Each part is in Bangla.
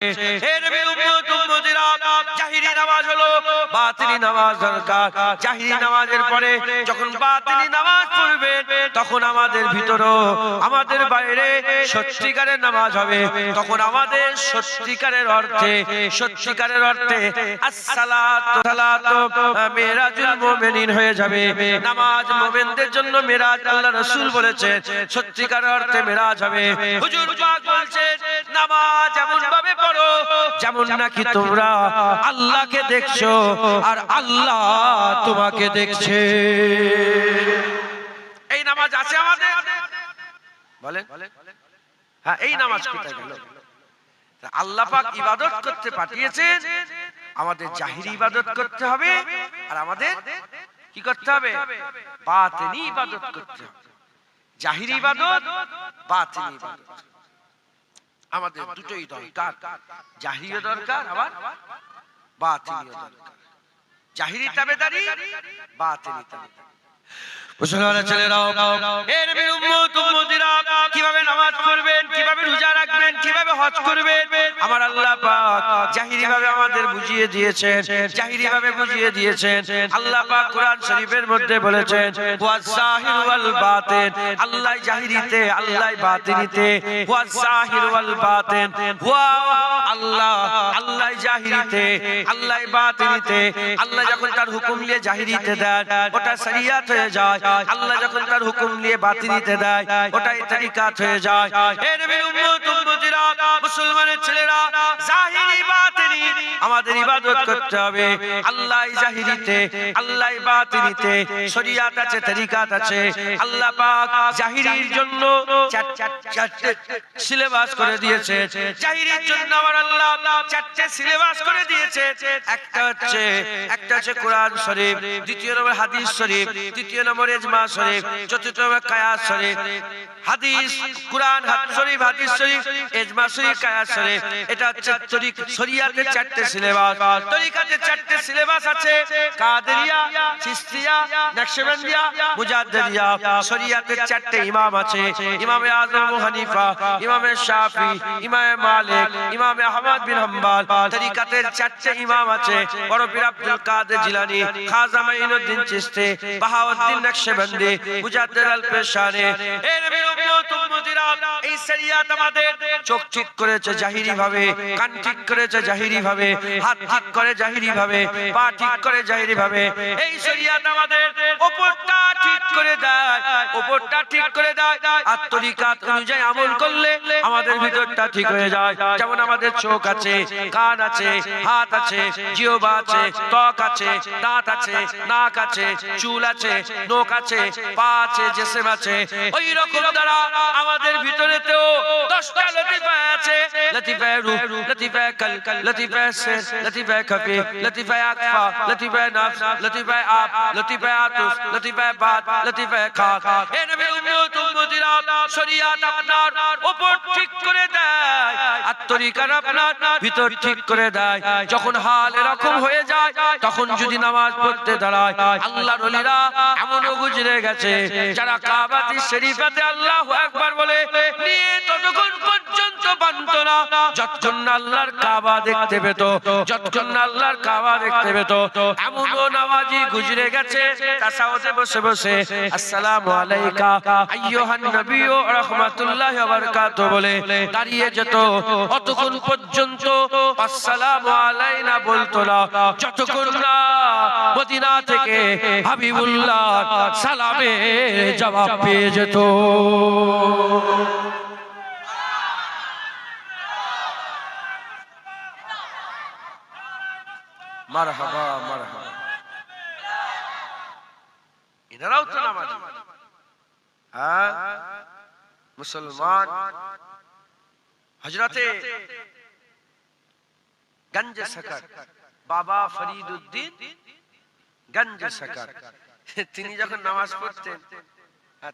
হে নবীর উম্মত উম্মতিরা, জাহিরি নামাজ হলো বাতিনি নামাজ দরকার। জাহিরি নামাজের পরে যখন বাতিনি নামাজ পড়বেন তখন আমাদের ভিতরও আমাদের বাইরে সত্যিকারের নামাজ হবে। তখন আমাদের সত্যিকারের অর্থে আসসালাতু মিরাজুল মুমিনিন হয়ে যাবে। নামাজ মুমিনদের জন্য মিরাজ। আল্লাহ রাসূল বলেছেন সত্যিকারের অর্থে মিরাজ হবে। হুজুর পাক বলছেন নামাজ এমন ভাবে পড়ো যেমন নাকি তোমরা আল্লাহকে দেখছো আর আল্লাহ তোমাকে দেখছে। এই নামাজ আছে আমাদের, বলেন? হ্যাঁ, এই নামাজ কোথায় গেল? আল্লাহ পাক ইবাদত করতে পাঠিয়েছেন, আমাদের জাহিরি ইবাদত করতে হবে আর আমাদের কি করতে হবে? বাতিনি ইবাদত করতে হবে। জাহিরি ইবাদত, বাতিনি ইবাদত আমাদের দুটোই দরকার। জাহিরিও দরকার, আবার বাতিনিও দরকার। জাহিরি তাবেদারি, বাতিনি তাবেদারি। মুসলমানের ছেলেরাও, হে নবীর উম্মত উম্মতিরা, কিভাবে নামাজ পড়বেন, কিভাবে রোজা রাখবেন, কিভাবে হজ করবেন, আমার আল্লাহ পাক জাহিরি ভাবে আমাদের বুঝিয়ে দিয়েছেন। জাহিরি ভাবে বুঝিয়ে দিয়েছেন। আল্লাহ পাক কোরআন শরীফের মধ্যে বলেছেন ওয়াজ জাহির ওয়াল বাতিন। আল্লাহ জাহিরিতে, আল্লাহ বাতিনিতে। ওয়াজ জাহির ওয়াল বাতিন, ওয়া আল্লাহ, আল্লাহ জাহিরিতে, আল্লাহ বাতিনিতে। আল্লাহ যখন তার হুকুম নিয়ে জাহিরিতে দেন ওটা শরিয়াত হয়ে যায়। আল্লাহ যখন তার হুকুম নিয়ে বাতিনিতে দেয় ওটাই তরিকাত হয়ে যায়। হে নবীর উম্মত উম্মতিরা, মুসলমানের ছেলেরা, জাহিরি বাতিনি আমাদের ইবাদত করতে হবে। আল্লাহ জাহিরিতে, আল্লাহ বাতিনিতে শরিয়াত আছে, তরিকাত আছে। আল্লাহ পাক জাহিরির জন্য চারটে সিলেবাস করে দিয়েছে। জাহিরির জন্য আমার আল্লাহ চারটে সিলেবাস করে দিয়েছে। একটা হচ্ছে কোরআন শরীফ, দ্বিতীয় নম্বর হাদিস শরীফ, তৃতীয় নম্বর ইজমা শরীফ, চতুর্থ নম্বর কিয়াস শরীফ। হাদিস, কোরআন শরীফ, হাদিস শরীফ, ইজমা শরীফ, কিয়াস শরীফ, এটা হচ্ছে শরিয়াতের চারটে সিলেবাস। তরিকাতের চারটে সিলেবাস আছে, কাদেরিয়া, চিশতিয়া, নকশবন্দিয়া, মুজাদ্দিদিয়া। শরিয়াতের চারটে ইমাম আছে, ইমাম আযম আবু হানিফা, ইমাম শাফি, ইমাম মালিক, ইমাম আহমদ বিন হাম্বল। তরিকাতের চারটে ইমাম আছে, বড় পীর আব্দুল কাদের জিলানী, খাজা মাইনুদ্দিন চিশতি, বাহাউদ্দিন নকশবন্দি, মুজাদ্দিদ আল পেশানি। হে নবীর উম্মত উম্মতিরা, এই শরিয়াত আমাদের চোখ ঠিক করেছে জাহিরি ভাবে, কান ঠিক করেছে জাহিরি ভাবে, হাত ঠিক করে জাহিরি ভাবে, পা ঠিক করে জাহিরি ভাবে। এই শরিয়াত আমাদের উপরটা ঠিক করে দেয়, উপরটা ঠিক করে দেয়। আর তরিকাত অনুযায়ী আমল করলে আমাদের ভিতরটা ঠিক হয়ে যায়। যেমন আমাদের চোখ আছে, কান আছে, হাত আছে, জিহ্বা আছে, ত্বক আছে, দাঁত আছে, নাক আছে, চুল আছে, নখ আছে, পা আছে, জিসম আছে। ওই রকম দ্বারা আমাদের ভিতরেতেও 10টা লতিফা আছে। লতিফা রূহ, লতিফা কলব, লতিফা সির, লতিফা খফি, লতিফা আকফা, লতিফা নফস, লতিফা আব, লতিফা আতুস, লতিফা বাত, লতিফা খাক। হে নবীর উম্মত উম্মতিরা, শরিয়াত আপনার উপর ঠিক করে দেয় আর তরিকাত আপনার ভিতর ঠিক করে দেয়। যখন হাল এরকম হয়ে যায় তখন যদি নামাজ পড়তে দাঁড়ায়, আল্লাহর ওলিরা এমনও গুজরে গেছে যারা কাবাতি শরীফাতে আল্লাহু আকবার বলে নিয়ে ততক্ষণ পর্যন্ত বানত না যতক্ষণ না আল্লাহর কাবা দেখতে পেত, যতক্ষণ না আল্লাহর কাবা দেখতে পেত। এমনও নামাজি গুজরে গেছে তাসাউদে বসে বসে আসসালামু আলাইকা আইয়ুহান নবী ওয়া রাহমাতুল্লাহি ওয়া বারাকাতুহু বলে দাঁড়িয়ে যেত। অতক্ষণ পর্যন্ত আসসালামু আলাইনা বলতো না যতক্ষণ না মদিনা থেকে হাবিবুল্লাহ সালামের জবাব পেয়ে যেত। মারহাবা মারহাবা। এনারাও তো নামাজি। হ্যাঁ, মুসলমান। হযরতে গঞ্জে সাকার বাবা ফরিদউদ্দিন গঞ্জে সাকার, তিনি যখন নামাজ পড়তেন,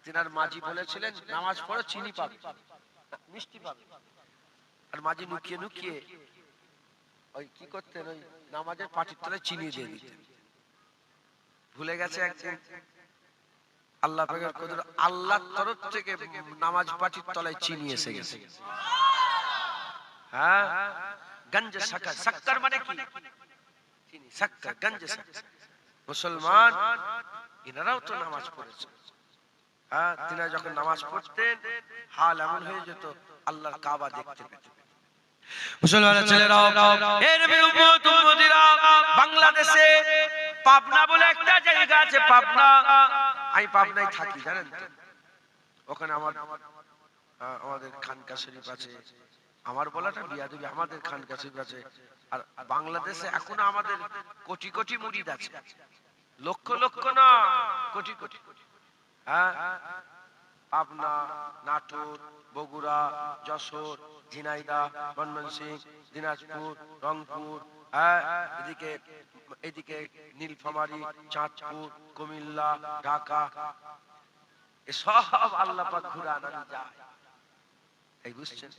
তিনার মাঝি বলেছিলেন নামাজ পড়ো চিনি পাবে, মিষ্টি পাবে। আর মাঝি লুকিয়ে লুকিয়ে ওই কি করতেন, ওই নামাজের পাটির তলায় চিনি দিয়ে দিতেন। ভুলে গেছে একদিন আল্লাহ পাকের কদর, আল্লাহর তরফ থেকে নামাজ পাটির তলায় চিনি এসে গেছে। হ্যাঁ, গঞ্জ সাকার, সাক্কার মানে কি? চিনি, সাক্কার, গঞ্জ সাকার। মুসলমান এনারাও তো নামাজ পড়েছে। হ্যাঁ, তিনারা যখন নামাজ পড়তেন হাল এমন হয়ে যেত আল্লাহর কাবা দেখতে পেতেন। মুসলমানের ছেলেরা, এই নবীর উম্মত উম্মতিরা, বাংলাদেশে পাবনা বলে একটা জায়গা আছে, পাবনা। আমি পাবনায় থাকি, জানেন তো? ওখানে আমাদের খানকা শরীফ আছে। আমার বলাটা বিয়াদবি, আমাদের খানকা শরীফ আছে। আর বাংলাদেশে এখনো আমাদের কোটি কোটি মুরিদ আছে, লক্ষ লক্ষ না, কোটি কোটি। হ্যাঁ, পাবনা, নাটোর, বগুড়া, যশোর, ঝিনাইদহ, ময়মনসিংহ, দিনাজপুর, রংপুর, এদিকে নীলফামারী, চাঁদপুর, কুমিল্লা, ঢাকা, এসব আল্লাহ পাক ঘুরে আনানো যায়। এই বুঝছেন,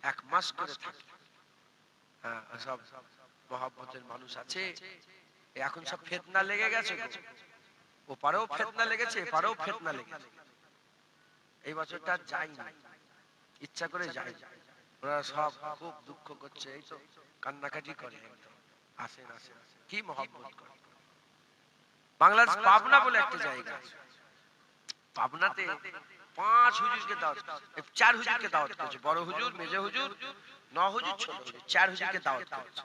1 মাস করে থাকে। হ্যাঁ, সব মহব্বতের মানুষ আছে। এখন সব ফিতনা লেগে গেছে, ওপারেও ফিতনা লেগেছে, এপারেও ফিতনা লেগেছে। এই বছরটা যাই না, ইচ্ছা করে যাই। ওরা সব খুব দুঃখ করছে, এই তো কান্নাকাটি করে, একদম আসেন আসেন, কি মহব্বত করে। বাংলাদেশ পাবনা বলে একটা জায়গা আছে, পাবনাতে 5 হুজুরকে দাওয়াত, 4 হুজুরকে দাওয়াত করেছে। বড় হুজুর, মেজে হুজুর, 9 হুজুর, ছোট হুজুর, 4 হুজুরকে দাওয়াত করেছে।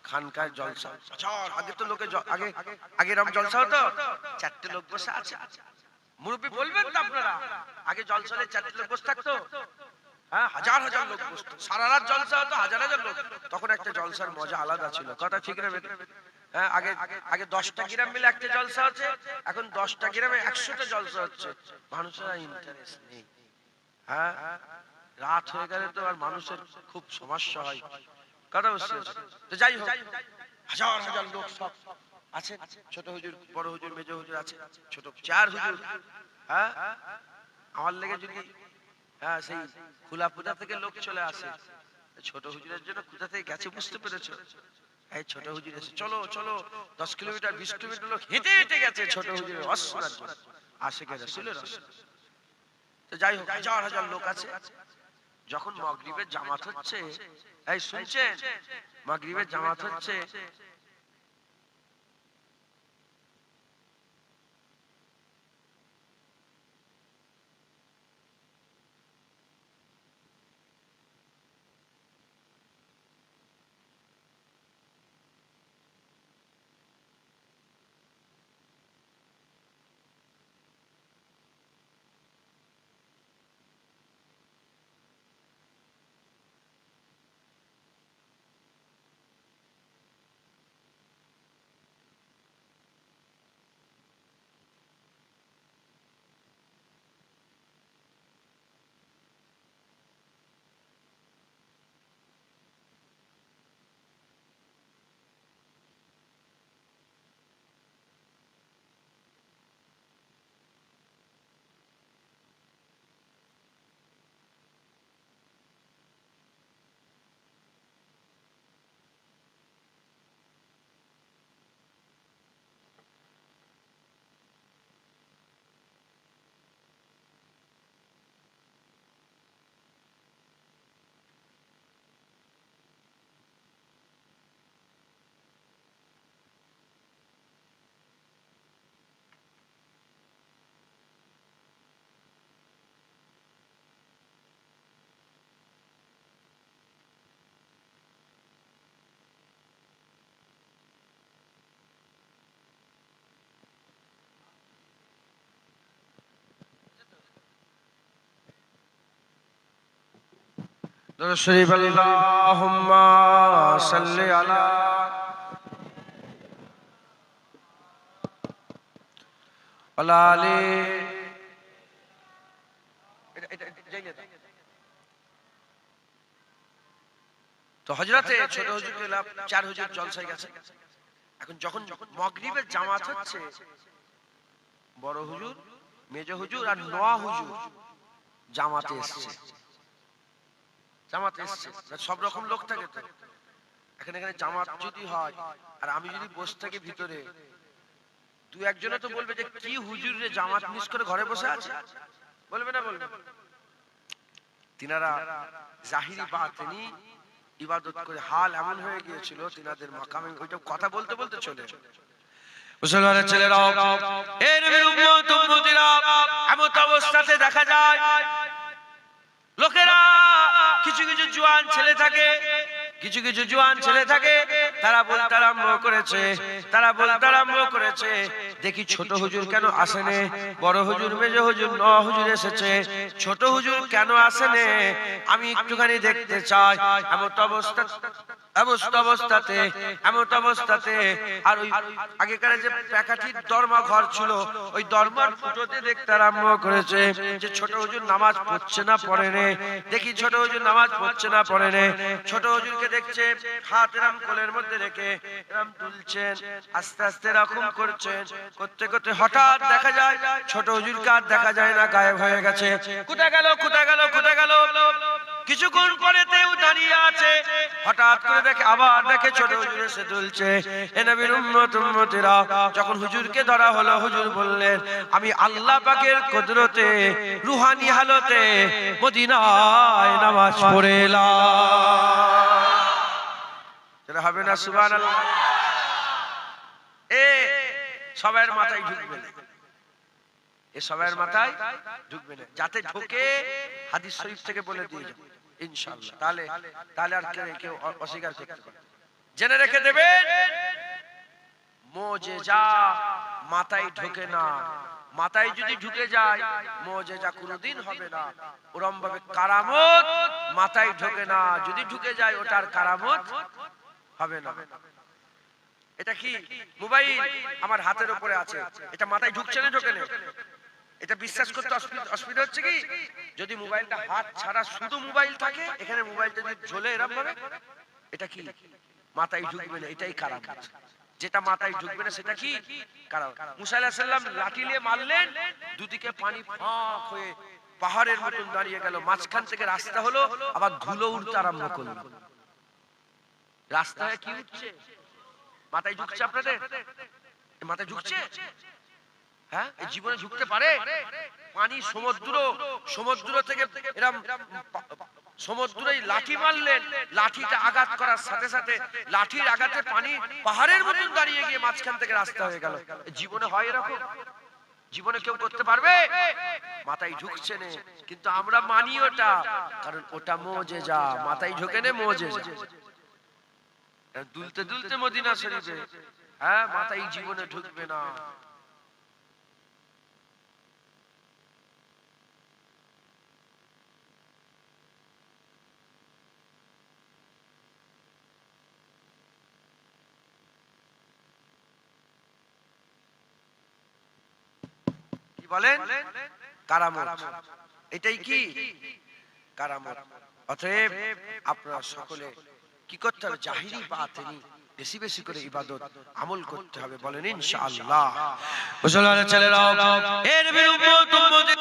খানকার জলসা, আগে তো লোকে আগে এরকম জলসা হতো, 4টে লোক বসে আছে। মুরব্বি বলবেন তো আপনারা, আগে জলসালে 4টে লোক বসে থাকতো। হ্যাঁ, হাজার হাজার লোক বসতো, সারা রাত জলসা হতো, হাজার হাজার লোক। তখন একটা জলসার মজা আলাদা ছিল, কথা ঠিক না? হ্যাঁ, আগে 10টা গ্রাম মিলে একটা জলসা হচ্ছে, এখন 10টা গ্রামে 100টা জলসা হচ্ছে। মানুষের ইন্টারেস্ট নেই। হ্যাঁ, রাত হয়ে গেলে তো আর মানুষের খুব সমস্যা হয়, কথা বুঝতে পারছেন? তো যাই হোক, হাজার হাজার লোক সব আছে, ছোট হুজুর, বড় হুজুর, মেজো হুজুর আছে, ছোট 4 হুজুর। হ্যাঁ, আমার লেগে যদি সেই খুলাপুদা থেকে লোক চলে আসে, ছোট হুজুরের জন্য কোথা থেকে গেছে বুঝতে পেরেছো? এই ছোট হুজুর এসে চলো চলো 10 কিলোমিটার 20 কিলোমিটার লোক হেঁটে হেঁটে গেছে ছোট হুজুরের অশ্বনার জন্য, আশিকে রাসূলের অশ্ব। তো যাই হোক, হাজার হাজার লোক আছে। যখন মাগরিবের জামাত হচ্ছে, এই শুনছেন, মাগরিবের জামাত হচ্ছে, দরুদ শরীফ, আল্লাহুম্মা সাল্লি আলা আলি। তো হযরতে ছোট হুজুরকে 4 হুজুর জলসায় গেছে। এখন যখন মাগরিবের জামাত হচ্ছে, বড় হুজুর, মেজো হুজুর আর 9 হুজুর জামাতে এসেছে। জামাতে এসেছে, সব রকম লোক থাকে তো। এখানে জামাত যদি হয় আর আমি যদি বসে থাকি ভিতরে, 2-1 জনে তো বলবে যে কি হুজুর রে, জামাত মিস করে ঘরে বসে আছে, বলবে না? বলবে। তিনারা জাহিরি বাতিনি ইবাদত করে হাল এমন হয়ে গিয়েছিল তিনাদের মাকামে ওইটা কথা বলতে বলতে চলে মুসলমানের ছেলেরাও এই নবীর উম্মত উম্মতিরা এমন অবস্থাতে দেখা যায় লোকেরা কিছু কিছু জওয়ান ছেলে থাকে তারা বলতে আরম্ভ করেছে দেখি ছোট হুজুর কেন আসেনে, বড় হুজুর মেজ হুজুর ন হুজুর এসেছে, ছোট হুজুর কেন আসেনে, আমি একটুখানি দেখতে চাই। এমন অবস্থাতে আর ওই আগেকার যে প্যাকাঠির দরমা ঘর ছিল ওই দরমার ফুটোতে দেখতে আরম্ভ করেছে যে ছোট হুজুর নামাজ পড়ছে না পড়ে নে, দেখি ছোট হুজুর নামাজ পড়ছে না পড়ে নে। ছোট হুজুরকে দেখছে হাত এরম কোলের মধ্যে রেখে এরম তুলছেন, আস্তে আস্তে এরকম করছেন, করতে করতে হঠাৎ দেখা যায় ছোট হুজুরকে আর দেখা যায় না, গায়েব হয়ে গেছে। কোথায় গেল কিছুক্ষণ পরে তেও দাঁড়িয়ে আছে, হঠাৎ করে আবার দেখে ছোট হুজুর এসে তুলছে। এ নবীর উম্মত উম্মতিরা যখন হুজুরকে ধরা হলো, হুজুর বললেন আমি আল্লাহ পাকের কুদরতে রুহানি হালতে মদিনায় নামাজ পড়ে এলাম। সেটা হবে না সুবহানাল্লাহ? এ সবার মাথায় ঢুকবে না, যাতে ঢোকে হাদিস শরীফ থেকে বলে দিয়ে যাবে ইনশাআল্লাহ, তাহলে আর কেউ অস্বীকার করতে পারবে। জেনে রেখে দেবেন মুজিজা মাথায় ঢোকে না, মাথায় যদি ঢুকে যায় মুজিজা কোনোদিন হবে না। ওরম ভাবে কারামত মাথায় ঢোকে না, যদি ঢুকে যায় ওটার কারামত হবে না। এটা কি মোবাইল আমার হাতের উপরে আছে, এটা মাথায় ঢুকছে না ঢোকে না, এটা বিশ্বাস করতে অসুবিধা হচ্ছে কি? যদি মোবাইলটা হাত ছাড়া শুধু মোবাইল থাকে, এখানে মোবাইলটা যদি ঝোলে এরকম ভাবে, এটা কি মাথায় ঢুকবে না, এটাই কারামত। যেটা মাথায় ঢুকবে না সেটা কি কারামত। মুসা আলাইহিস সালাম লাঠি নিয়ে মারলেন, দুদিকে পানি ফাঁক হয়ে পাহাড়ের মতন দাঁড়িয়ে গেল, মাঝখান থেকে রাস্তা হলো, আবার ধুলো উঠতে আরম্ভ করলো। রাস্তায় কি উঠছে? মাথায় ঢুকছে আপনাদের? মাথায় ঢুকছে? হ্যাঁ, এই জীবনে ঢুকতে পারে? পানি সমুদ্র থেকে এরকম সমুদ্রে লাঠি মারলেন, লাঠিটা আঘাত করার সাথে সাথে লাঠির আঘাতে পানি পাহাড়ের মতন দাঁড়িয়ে গিয়ে মাঝখান থেকে রাস্তা হয়ে গেল। জীবনে হয় এরকম? জীবনে কেউ করতে পারবে? মাথায় ঢুকছে না, কিন্তু আমরা মানি ওটা, কারণ ওটা মুজিজা, মাথায় ঢোকে না মুজিজা। দুলতে দুলতে মদিনা শরীফে, হ্যাঁ, মাথায় জীবনে ঢুকবে না। বলেন কারামত, এটাই কি কারামত। অতএব আপনারা সকলে কি করতে হবে? জাহিরি বাতিনি বেশি বেশি করে ইবাদত আমল করতে হবে, বলেন ইনশাআল্লাহ। মুসলমানের ছেলেরা, এ নবীর উম্মত উম্মতি,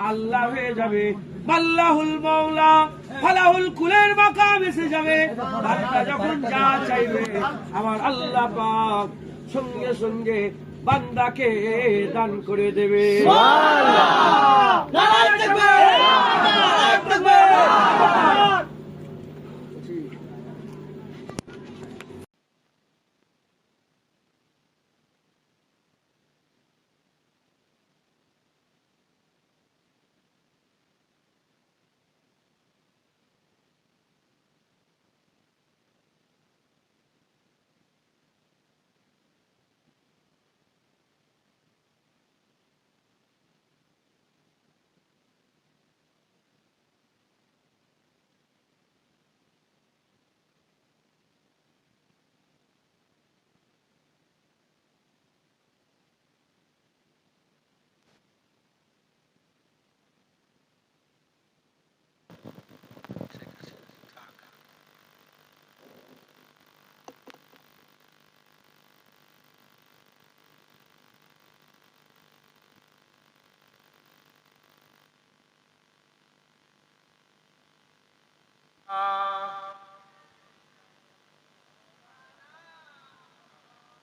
আল্লাহ হয়ে যাবে, আল্লাহুল মাওলা ফালাহুল কুলের মাকাম এসে যাবে। বান্দা যখন যা চাইবে আমার আল্লাহ পাক সঙ্গে সঙ্গে বান্দাকে দান করে দেবে। সুবহানাল্লাহ, নারায়ে তাকবীর, নারায়ে তাকবীর।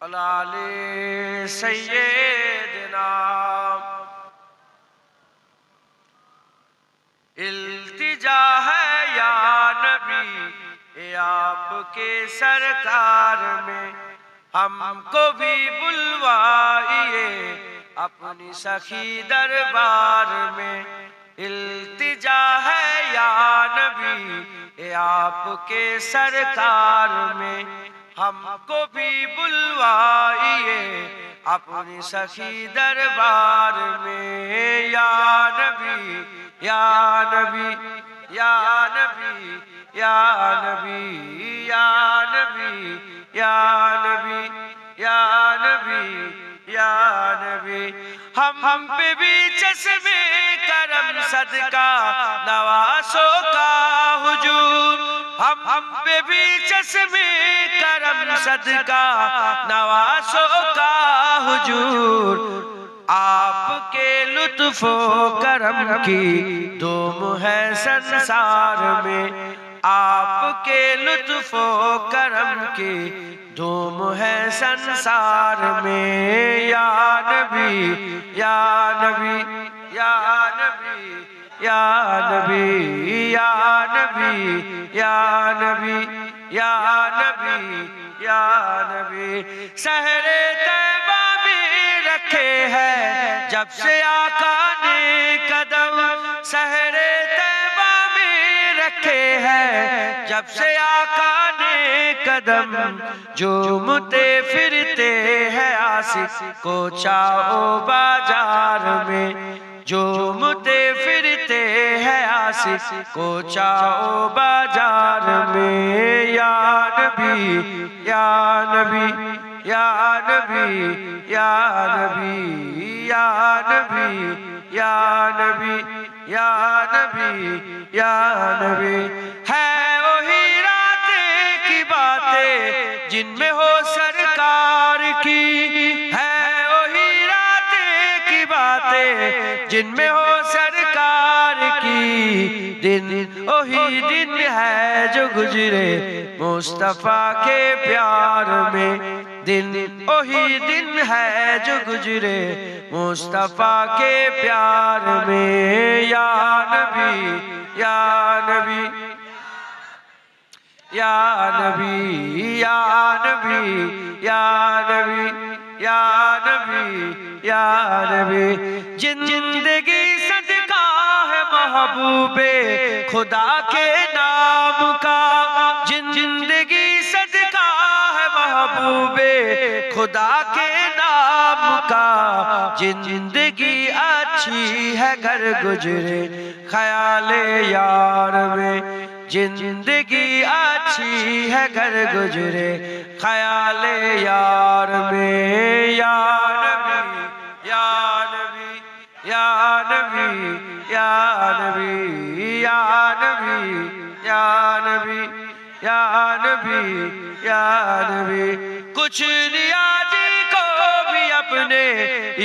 अलाले सैयदना इल्तिजा है या नबी ये आपके सरकार में हमको भी बुलवाइए अपनी सखी दरबार में इल्तिजा है या नबी ये आपके सरकार में हमको भी बुलवाइए अपनी सखी दरबार में या नबी या नबी या नबी या नबी या नबी या नबी या नबी या नबी हम पे भी चश्मे करम सदका नवासों का हुजूर हम पे भी चश्मे करम सदका नवासों का हुजूर आपके लुत्फो करम की दुम है संसार में आपके लुत्फो करम की दुम है संसार में या नबी या नबी या नबी या नबी या नबी या नबी या नबी या नबी सहरे तैबा में रखे हैं जब से आका ने कदम सहरे तैबा में रखे हैं जब से आका ने कदम झूमते फिरते हैं आशिक को चाओ बाजार में झूमते फिरते हैं आशिक को चाओ बाजार में या नबी या नबी या नबी या नबी या नबी या नबी या नबी या नबी है वही रातें की बातें जिनमें हो सरकार की है वही रातें की बातें जिनमें हो सरकार की दिन वही दिन है जो गुजरे मुस्तफा के प्यार में दिन वही दिन है जो गुजरे मुस्तफा के प्यार में या नबी या नबी या नबी या नबी या नबी या नबी या नबी जिंदगी सदका है महबूबे खुदा के नाम का जिंदगी सदका है महबूबे खुदा के नाम का जिंदगी अच्छी है घर गुजरे ख्याले यार में जिंदगी अच्छी है घर गुजरे ख्याले यार में या नबी या नबी या नबी या नबी या नबी या नबी या नबी या नबी कुछ नियाजी को भी अपने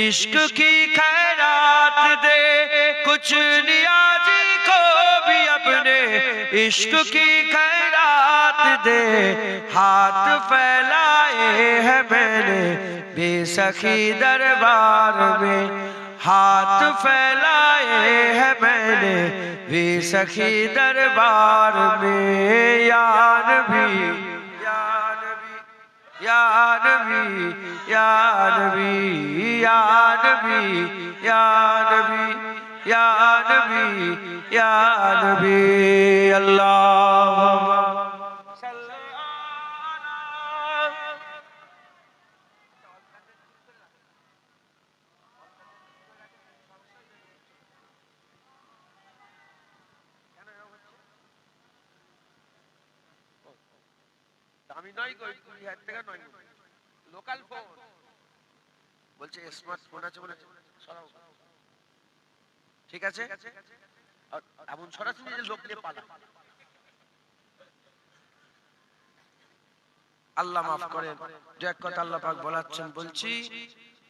इश्क की खैरात दे कुछ नियाजी को भी अपने इश्क की खैरात दे हाथ फैलाए हैं मैंने बेसखी दरबार में हाथ फैलाए हैं मैंने बेसखी दरबार में या नबी या नबी या नबी या नबी या नबी या नबी या नबी या नबी अल्लाहुम्मा सल्ली अला আমি নয় কই 20,000 টাকা নয় লোকাল ফোন বলছে স্মার্ট ফোন আছে বলে সরাও ঠিক আছে আর এমন সরাসরি যে লোক নিয়ে পালা আল্লাহ মাফ করেন যে এক কথা আল্লাহ পাক বলাচ্ছেন বলছি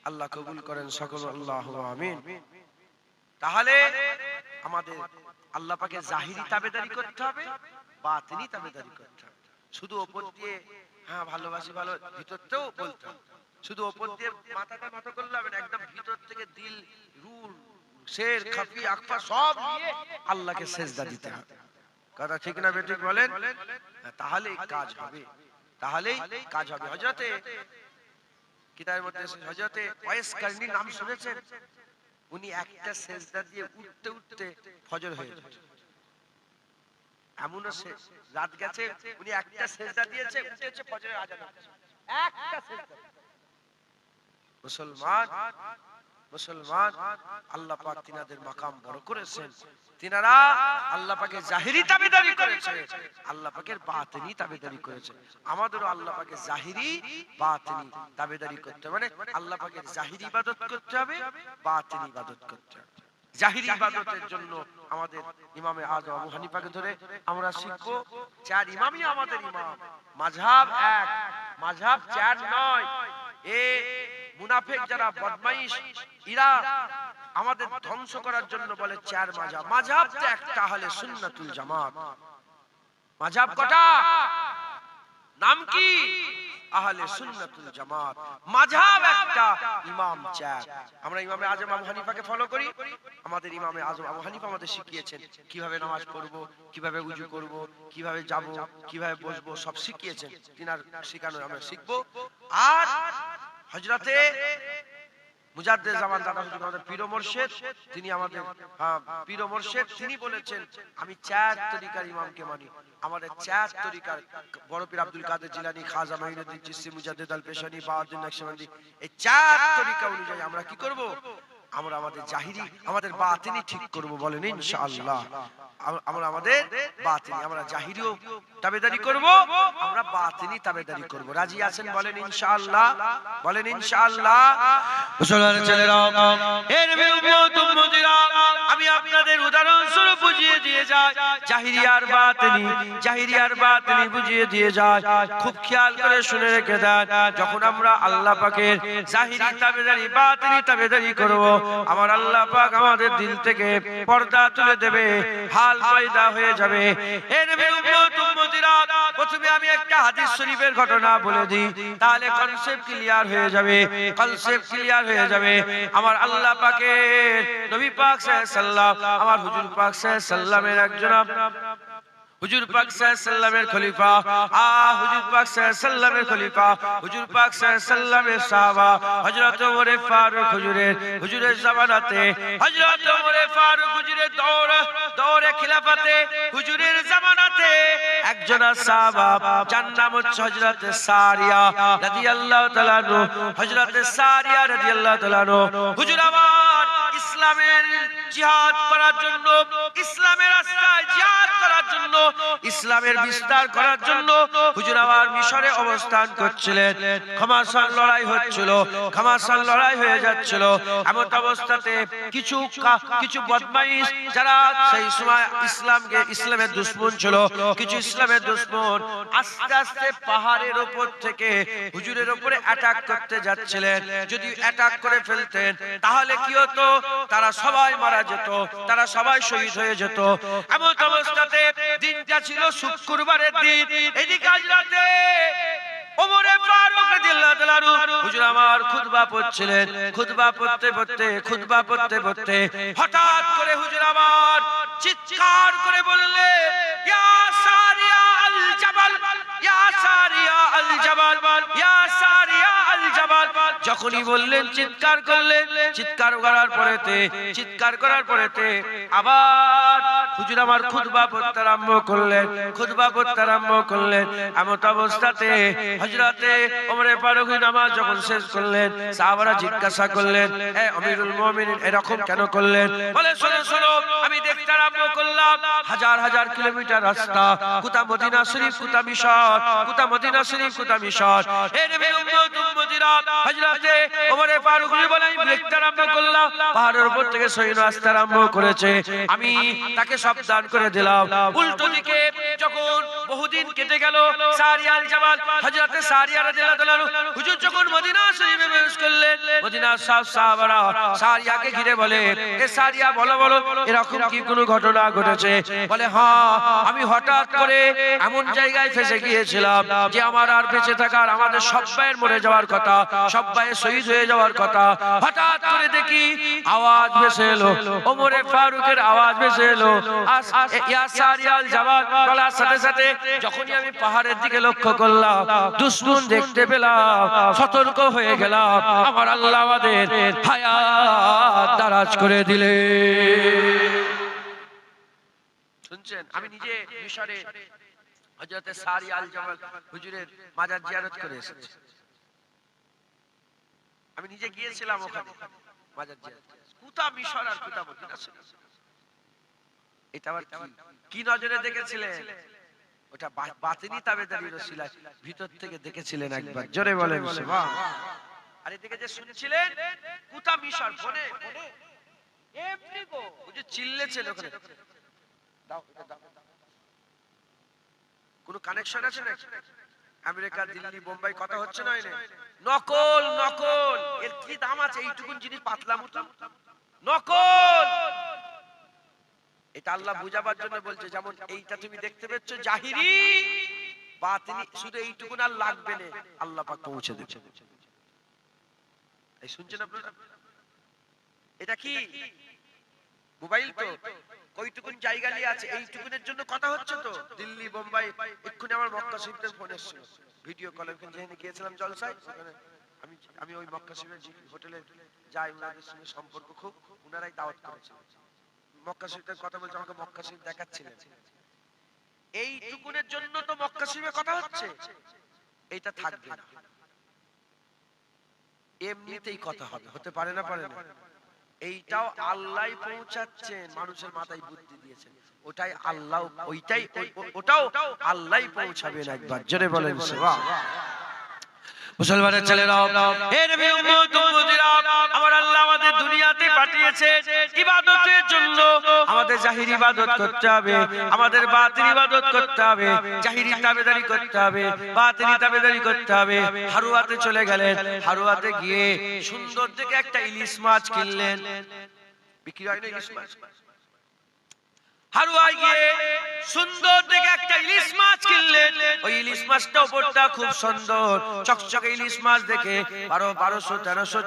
আল্লাহ কবুল করেন সকল আল্লাহু আমিন তাহলে আমাদের আল্লাহ পাকের জাহিরি তাবেদারি করতে হবে বাতিনি তাবেদারি করতে হবে শুধু উপর দিয়ে হ্যাঁ ভালোবাসি ভালো ভিতরতেও বলতে হবে শুধু উপর দিয়ে মাথাটা নত করলে হবে না, একদম ভিতর থেকে দিল, রুহ, শের, খাফি, আকফা সব নিয়ে আল্লাহকে সেজদা দিতে হবে। কথা ঠিক না বেঠিক বলেন? তাহলেই কাজ হবে, তাহলেই কাজ হবে। হযরতে কিতাবের মধ্যে হযরতে ওয়াইস কারনী নাম শুনেছেন? উনি একটা সেজদা দিয়ে উঠতে উঠতে ফজর হয়ে যেত। এমনও রাত গেছে উনি একটা সেজদা দিয়েছে, উঠেছে ফজরের আজান হচ্ছে, একটা সেজদা। মুসলমান মুসলমান আল্লাহ পাক তিনাদের মাকাম বড় করেছেন। তিনারা আল্লাহ পাকের জাহিরি তাবেদারি করেছে, আল্লাহ পাকের বাতিনি তাবেদারি করেছে। আমাদেরও আল্লাহ পাকের জাহিরি বাতিনি তাবেদারি করতে হবে, মানে আল্লাহ পাকের জাহিরি ইবাদত করতে হবে, বাতিনি ইবাদত করতে হবে। জাহিরি ইবাদতের জন্য আমাদের ইমামে আযম আবু হানিফাকে ধরে আমরা শিখবো, চার ইমামই আমাদের ইমাম, মাযহাব এক, মাযহাব চার নয়। এ মুনাফিক যারা বদমাইশ, এরা আমাদের ধ্বংস করার জন্য বলে চার মাযহাব। মাযহাব তো একটা, আহলে সুন্নাতুল জামাত। মাযহাব কটা? নাম কি? আহলে সুন্নাতুল জামাত। মাযহাব একটা, ইমাম চার। আমরা ইমামে আযম আবু হানিফাকে ফলো করি। আমাদের ইমামে আযম আবু হানিফা আমাদের শিখিয়েছেন কিভাবে নামাজ পড়ব, কিভাবে ওযু করব, কিভাবে যাব, কিভাবে বসবো, সব শিখিয়েছেন। তিনার শিখানো আমরা শিখবো। আর হযরতে মুজাদ্দিদ জামান দাদা হুজুর আমাদের পীর ও মুর্শিদ, তিনি আমাদের পীর ও মুর্শিদ, তিনি বলেছেন আমি চার তরিকার ইমামকে মানি। আমাদের চার তরিকার বড় পীর আব্দুল কাদের জিলানী, খাজা মাইনুদ্দিন চিশতি, মুজাদ্দিদ আল পেশানি, বাহাউদ্দিন নকশবন্দি, এই চার তরিকা অনুযায়ী আমরা কি করব? আমরা আমাদের জাহিরি, আমাদের বাতিনি ঠিক করব। বলেন ইনশাআল্লাহ। আমরা আমাদের বাতিনি, আমরা জাহিরিও তাবেদারি করব, আমরা বাতিনি তাবেদারি করব। রাজি আছেন? বলেন ইনশাআল্লাহ, বলেন ইনশাআল্লাহ। মুসলমান ছেলেরা, এর উম্মত উম্মতিরা, আমি আপনাদের উদাহরণ স্বরূপ বুঝিয়ে দিয়ে যাই জাহিরি আর বাতিনি, জাহিরি আর বাতিনি বুঝিয়ে দিয়ে যাই। খুব খেয়াল করে শুনে রেখে দেন, যখন আমরা আল্লাহ পাকের জাহিরি তাবেদারি, বাতিনি তাবেদারি করব, আমার আল্লাহ পাক আমাদের দিল থেকে পর্দা তুলে দেবে, হাল পয়দা হয়ে যাবে। এর উম্মত উম্মতিরা, প্রথমে আমি একটা হাদিস শরীফের ঘটনা বলে দিই, তাহলে কনসেপ্ট ক্লিয়ার হয়ে যাবে, কনসেপ্ট ক্লিয়ার হয়ে যাবে। আমার আল্লাহ পাকের নবী পাক সাল্লাল্লাহু আলাইহি সাল্লাম, আমার হুজুর পাক সাল্লাল্লাহু আলাইহি সাল্লামের একজন হুজুর পাক সাল্লাল্লাহু আলাইহি সাল্লামের খলিফা, হুজুর পাক সাল্লাল্লাহু আলাইহি সাল্লামের খলিফা, হুজুর পাক সাল্লাল্লাহু আলাইহি সাল্লামের সাহাবা হযরত ওমর ফারুক হুজুরের জামানাতে, হযরত ওমর ফারুক হুজুরের দৌরে খিলাফতে, হুজুরের জামানাতে একজন সাহাবা, যার নাম হচ্ছে হযরত সারিয়া রাদিয়াল্লাহু তাআলা আনহু। হযরত সারিয়া রাদিয়াল্লাহু তাআলা আনহু হুজুর আমার ইসলামের জিহাদ করার জন্য, ইসলামের রাস্তায় জিহাদ করার জন্য, ইসলামের বিস্তার করার জন্য হুজুর আমার মিশরে অবস্থান করছিলেন। ঘমাসান লড়াই হচ্ছিল, ঘমাসান লড়াই হয়ে যাচ্ছিল। এমন অবস্থাতে কিছু বদমাইশ যারা সেই সময় ইসলামের দুশমন ছিল, কিছু ইসলামের দুশমন আস্তে আস্তে পাহাড়ের উপর থেকে হুজুরের উপরে অ্যাটাক করতে যাচ্ছিলেন। যদি অ্যাটাক করে ফেলতেন তাহলে কি হতো? তারা সবাই মারা যেত, তারা সবাই শহীদ হয়ে যেত। এমন অবস্থাতে দিনটা ছিল শুক্রবারের দিন। এদিকে আজ রাতে ওমর ফারুক রাদিয়াল্লাহু তাআলা আনহু হুজুর আমার খুতবা পড়ছিলেন। খুতবা পড়তে পড়তে হঠাৎ করে হুজুর আমার চিৎকার করে বললেন, ইয়া সারিয়া আল জাবাল, ইয়া সারিয়া আল জাবাল, ইয়া সারিয়া আল জাবাল। যখনই বললেন চিৎকার করলেন, চিৎকার করার পরেতে আবার হুজুর আমার খুতবা পড়তে আরম্ভ করলেন। এমন অবস্থাতে হযরতে ওমর ফারুক নামাজ যখন শেষ করলেন, সাহাবারা জিজ্ঞাসা করলেন, হে আমিরুল মুমিনিন এরকম কেন করলেন? বলে শোনো, আমি দেখতে আরম্ভ করলাম হাজার হাজার কিলোমিটার রাস্তা, কোথা মদিনা শরীফ, কোথা মিশর, কোথা মদিনা শরীফ, কোথা মিশর। এই নবীর উম্মত উম্মতিরা হযরতে ওমর ফারুক বলে আমি দেখতে আরম্ভ করলাম পাহাড়ের উপর থেকে সৈন্য আসতে আরম্ভ করেছে। আমি তাকে সাবধান করে দিলাম। উল্টো দিকে যখন বহুদিন কেটে গেল, সারিয়া আল জাবাল, হযরতে সারিয়া রাদিয়াল্লাহু তাআলা হুজুর যখন মদিনা শরীফে জিজ্ঞেস করলেন মদিনার সব সাহাবারা সারিয়াকে ঘিরে বলে, এ সারিয়া বলো বলো এরকম কি কোনো ঘটনা ঘটেছে? বলে হ্যাঁ, আমি হঠাৎ করে এমন জায়গায় ফেসে গিয়েছিলাম যে আমার আর বেঁচে থাকার, আমাদের সবাইয়ের মরে যাওয়ার কথা, সবাই শহীদ হয়ে যাওয়ার কথা। হঠাৎ করে দেখি আওয়াজ ভেসে এলো, ওমরে ফারুকের আওয়াজ ভেসে এলো, ইয়া সারিয়াল জাওয়াদ বলার সাথে সাথে যখনই আমি পাহাড়ের দিকে লক্ষ্য করলাম, দুশমন দেখতে পেলাম, সতর্ক হয়ে গেলাম, আমার আল্লাহ আমাদের হায়াত দারাজ করে দিলে। শুনছেন? আমি নিজে মিশরে হযরত সারিয়া আল জামাল হুজুরের মাজার জিয়ারত করে এসেছি। আমি নিজে গিয়েছিলাম ওখানে মাজার জিয়ারত। কুতা মিশর আর কুতা মদিনা ছিল। এটা আবার কি নজরে দেখেছিলেন? ওটা বাতিনি তাবেদারির ওসিলা ভিতর থেকে দেখেছিলেন একবার। জোরে বলেন সুবহানাল্লাহ। আর এদিকে যে শুনছিলেন কুতা মিশর ফোনে এমনি গো ওই চিল্লেছেন ওখানে। দাও এটা দাও। কোন কানেকশন আছে নাকি? আমেরিকা, দিল্লি, বোম্বাই কথা হচ্ছে না? এনে নকল নকল, এর কি দাম আছে? এইটুকুন জিনিস পাতলা মতো নকল। এটা আল্লাহ বুঝাবার জন্য বলছে, যেমন এইটা তুমি দেখতে পাচ্ছ জাহিরি, বাতিনি, শুধু এইটুকুন আর লাগবে না, আল্লাহ পাক পৌঁছে দিচ্ছে। এই শুনছেন আপনারা? এটা কি মোবাইল? তো কয়টুকুন জায়গা নিয়ে আছে, এইটুকুনের জন্য কথা হচ্ছে তো। দিল্লি, বোম্বাই, এক্ষুনি আমার মক্কা শরীফের ফোন এসেছিল, ভিডিও কলে। যেখানে গিয়েছিলাম জলসায়, সেখানে আমি ওই মক্কা শরীফের হোটেলে যাই, ওনাদের সঙ্গে সম্পর্ক খুব, ওনারাই দাওয়াত করেছিলেন। মক্কা শরীফের কথা বলছে, আমাকে মক্কা শরীফ দেখাচ্ছিলেন। এইটুকুনের জন্য তো মক্কা শরীফের কথা হচ্ছে, এইটা থাকবে না, এমনিতেই কথা হবে। হতে পারে না? পারে না? এইটাও আল্লাহই পৌঁছাচ্ছেন, মানুষের মাথায় বুদ্ধি দিয়েছেন, ওটাই আল্লাহ, ওইটাই ওটাও আল্লাহই পৌঁছাবেন একবার। জোরে বলেন সুবহানাল্লাহ। মুসলমানের ছেলেরাও, হে নবী উম্মত উম্মতিরা, আমার আল্লাহ আমাদের দুনিয়াতে পাঠিয়েছে ইবাদতের জন্য। আমাদের জাহিরি ইবাদত করতে হবে, আমাদের বাতিনি ইবাদত করতে হবে, জাহিরি তাবেদারি করতে হবে, বাতিনি তাবেদারি করতে হবে। হারুয়াতে চলে গেলেন, হারুয়াতে গিয়ে সুন্দর দেখে একটা ইলিশ মাছ কিনলেন। বিক্রি হয় না ইলিশ মাছ? হারুয়ায় গিয়ে সুন্দর দেখে একটা ইলিশ মাছ কিনলেন। ওই ইলিশ মাছটা উপরটা খুব সুন্দর চকচকে ইলিশ মাছ দেখে 1200, 1300,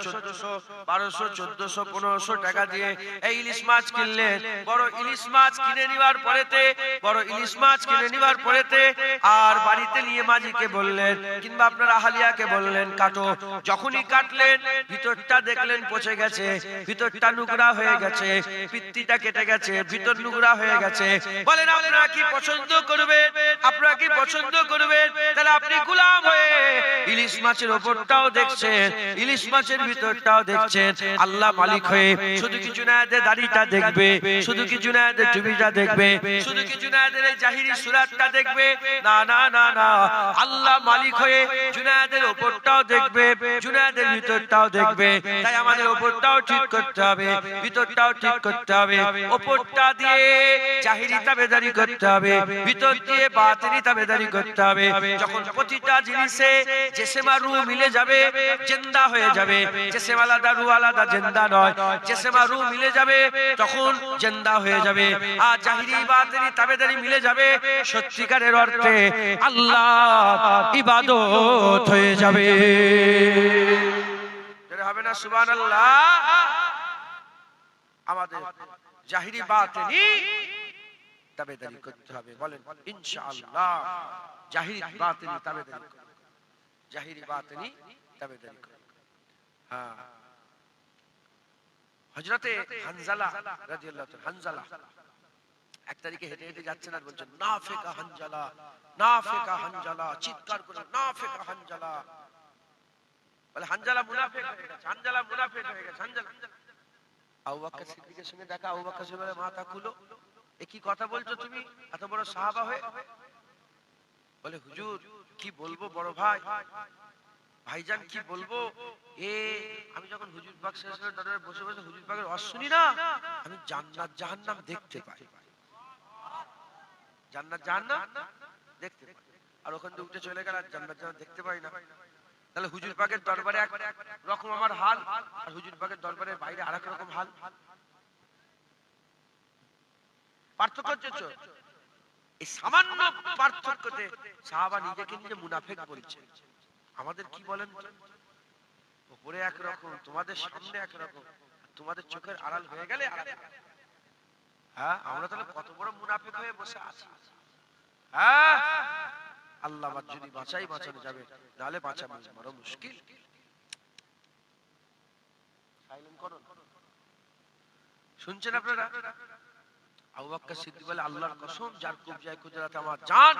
1400, 1500 টাকা দিয়ে এই ইলিশ মাছ কিনলেন। বড় ইলিশ মাছ কিনে নেওয়ার পরেতে, বড় ইলিশ মাছ কিনে নেওয়ার পরেতে আর বাড়িতে নিয়ে মাঝিকে বললেন, কিংবা আপনার আহালিয়াকে বললেন কাটো। যখনই কাটলেন, ভিতরটা দেখলেন পচে গেছে, ভিতরটা নোংরা হয়ে গেছে, পিত্তিটা কেটে গেছে, ভিতর নোংরা হয়ে গেছে। বলেন আপনারা কি পছন্দ করবেন? আপনারা কি পছন্দ করবেন? তাহলে আপনি গোলাম হয়ে ইলিশ মাছের উপরটাও দেখছেন, ইলিশ মাছের ভিতরটাও দেখছেন, আল্লাহ মালিক হয়ে শুধু কি জুনায়েদের দাড়িটা দেখবে, শুধু কি জুনায়েদের টুপিটা দেখবে, শুধু কি জুনায়েদের এই জাহিরি সুরাতটা দেখবে? না না না না, আল্লাহ মালিক হয়ে জুনায়েদের উপরটাও দেখবে, জুনায়েদের ভিতরটাও দেখবে। তাই আমাদের উপরটাও ঠিক করতে হবে, ভিতরটাও ঠিক করতে হবে। উপরটা দিয়ে জাহিরি তাবেদারি করতে হবে, ভিতর দিয়ে বাতিনি তাবেদারি করতে হবে। যখন প্রতিটা জিনিসে জিসম আর রূহ মিলে যাবে, জিন্দা হয়ে যাবে। জিসম আলাদা, রূহ আলাদা, জিন্দা নয়। জিসম আর রূহ মিলে যাবে, তখন জিন্দা হয়ে যাবে। আর জাহিরি বাতিনি তাবেদারি মিলে যাবে, সত্যিকারের অর্থে আল্লাহর ইবাদত হয়ে যাবে। যেটা হবে না সুবহানাল্লাহ। আমাদের জাহিরি বাতিনি তাবেদারি করতে হবে। বলেন ইনশাআল্লাহ। জাহিরি বাতিনি তাবেদারি, জাহিরি বাতিনি তাবেদারি। হ্যাঁ, হযরতে হানজালা রাদিয়াল্লাহু তাআলা, হানজালা এক তারিখে হেঁটে হেঁটে যাচ্ছেন আর বলছেন নাফিকা হানজালা, নাফিকা হানজালা, চিৎকার করে নাফিকা হানজালা। বলে হানজালা মুনাফিক হয়ে গেছে, হানজালা মুনাফিক হয়ে গেছে, হানজালা। আবু বকর সিদ্দিকের সঙ্গে দেখা, আবু বকর সিদ্দিক মাথা খুলো, এ কি কথা বলছো তুমি এত বড় সাহাবা হয়ে? বলে হুজুর কি বলবো বড় ভাই, ভাইজান কি বলবো, আমি যখন হুজুর পাক সাল্লাল্লাহু আলাইহি ওয়াসাল্লামের দরবারে বসে বসে হুজুর পাকের ওয়াজ শুনি না, আমি জান্নাত জাহান্নাম দেখতে পাই, জান্নাত জাহান্নাম দেখতে পাই। আর ওখান থেকে উঠে চলে গেল, জান্নাত জাহান্নাম দেখতে পাই না। তাহলে হুজুর পাকের দরবারে এক রকম রকম আমার হাল, আর হুজুর পাকের দরবারের বাইরে আরেক রকম হাল। পার্থক্য হচ্ছে এই সামান্য পার্থক্যতে সাহাবা নিজেকে নিজে মুনাফিক বলছে। আমাদের কি বলেন, উপরে একরকম, তোমাদের সামনে একরকম, তোমাদের চোখের আড়াল হয়ে গেলে হ্যাঁ, আমরা তাহলে কত বড় মুনাফিক হয়ে বসে আছি। হ্যাঁ, আল্লাহ যদি বাঁচাই বাঁচানো যাবে, নাহলে বাঁচানো বড় মুশকিল। শুনছেন আপনারা? আবু বকর সিদ্দিক বলে, আল্লাহর কসম যার কবজায় কুদরত আমার জান,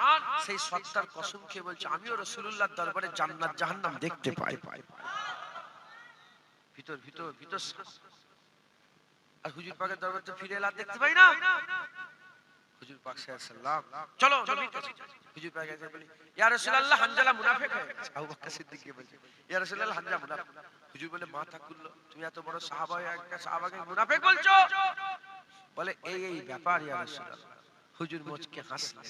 সেই সত্তার কসম খেয়ে বলছে আমিও রাসূলুল্লাহর দরবারে জান্নাত জাহান্নাম দেখতে পাই। ভিতর ভিতর ভিতর। আর হুজুর পাকের দরবারে তো ফিরে এলা দেখতে পাই না। হুজুর পাক সাল্লাল্লাহু আলাইহি ওয়াসাল্লাম চলো নবীর কাছে। হুজুর পাক এসে বলি, ইয়া রাসূলুল্লাহ, হানজালা মুনাফিক হয়ে গেছে। আবু বকর সিদ্দিক কে বলছে, ইয়া রাসূলুল্লাহ, হানজালা মুনাফিক। হুজুর বলে, মাথা খুললো, তুমি এত বড় সাহাবা হয়ে একটা সাহাবাকে মুনাফিক বলছো? বলে, এই ব্যাপার ইয়া রাসূলুল্লাহ। হুজুর মুচকে হাসলেন,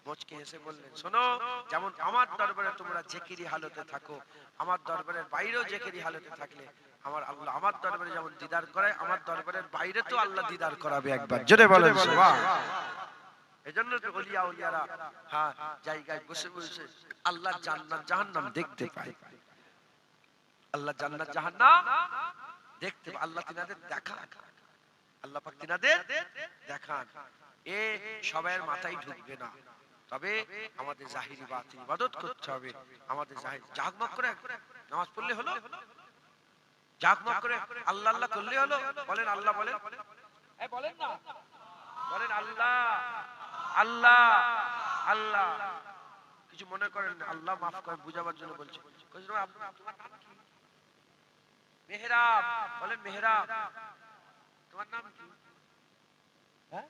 মুচকে হেসে বললেন, শোনো, যেমন আমার দরবারে তোমরা জিকিরি হালতে থাকো, আমার দরবারের বাইরেও জিকিরি হালতে থাকলে আমার আল্লাহ আমার দরবারে যেমন দিদার করায়, আমার দরবারের বাইরে তো আল্লাহ দিদার করাবে একবার। জোরে বলেন সুবহানাল্লাহ। এজন্য তো ওলিয়া ওলিয়ারা হ্যাঁ জায়গায় বসে বসে আল্লাহর জান্নাত জাহান্নাম দেখতে পায়। আল্লাহ জান্নাত জাহান্নাম দেখতে পায়, আল্লাহ তিনাদের দেখান, আল্লাহ পাক তিনাদের দেখান। এ সবার মাথায় ঢুকবে না, তবে আমাদের জাহিরি বাতিন ইবাদত করতে হবে। আমাদের জাহির জাগমগ করে নামাজ পড়লে হলো, জাগমগ করে আল্লাহ আল্লাহ করলে হলো। বলেন আল্লাহ, বলেন বলেন না, বলেন আল্লাহ আল্লাহ আল্লাহ। কিছু মনে করেন না, আল্লাহ মাফ করেন, বুঝাবার জন্য বলছি। তোমার নাম কি? মেহরাব। বলেন মেহরাব। তোমার নাম কি? হ্যাঁ,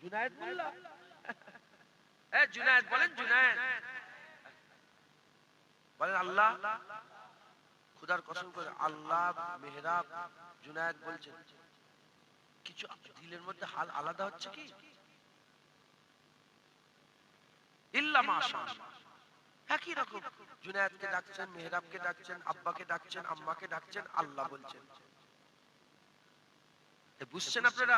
জুনায়েদ মোল্লা। জুনায়েদ, বলেন জুনায়েদ। বলেন আল্লাহ, খুদার কসম করে আল্লাহ মেহরাব জুনায়েদ বলছেন। কিছু দিলের মধ্যে হাল আলাদা হচ্ছে কি? ইল্লা মাশাআল্লাহ একই রকম। জুনায়েদকে ডাকছেন, মেহরাবকে ডাকছেন, আব্বাকে ডাকছেন, আম্মাকে ডাকছেন, আল্লাহ বলছেন। বুঝছেন আপনারা?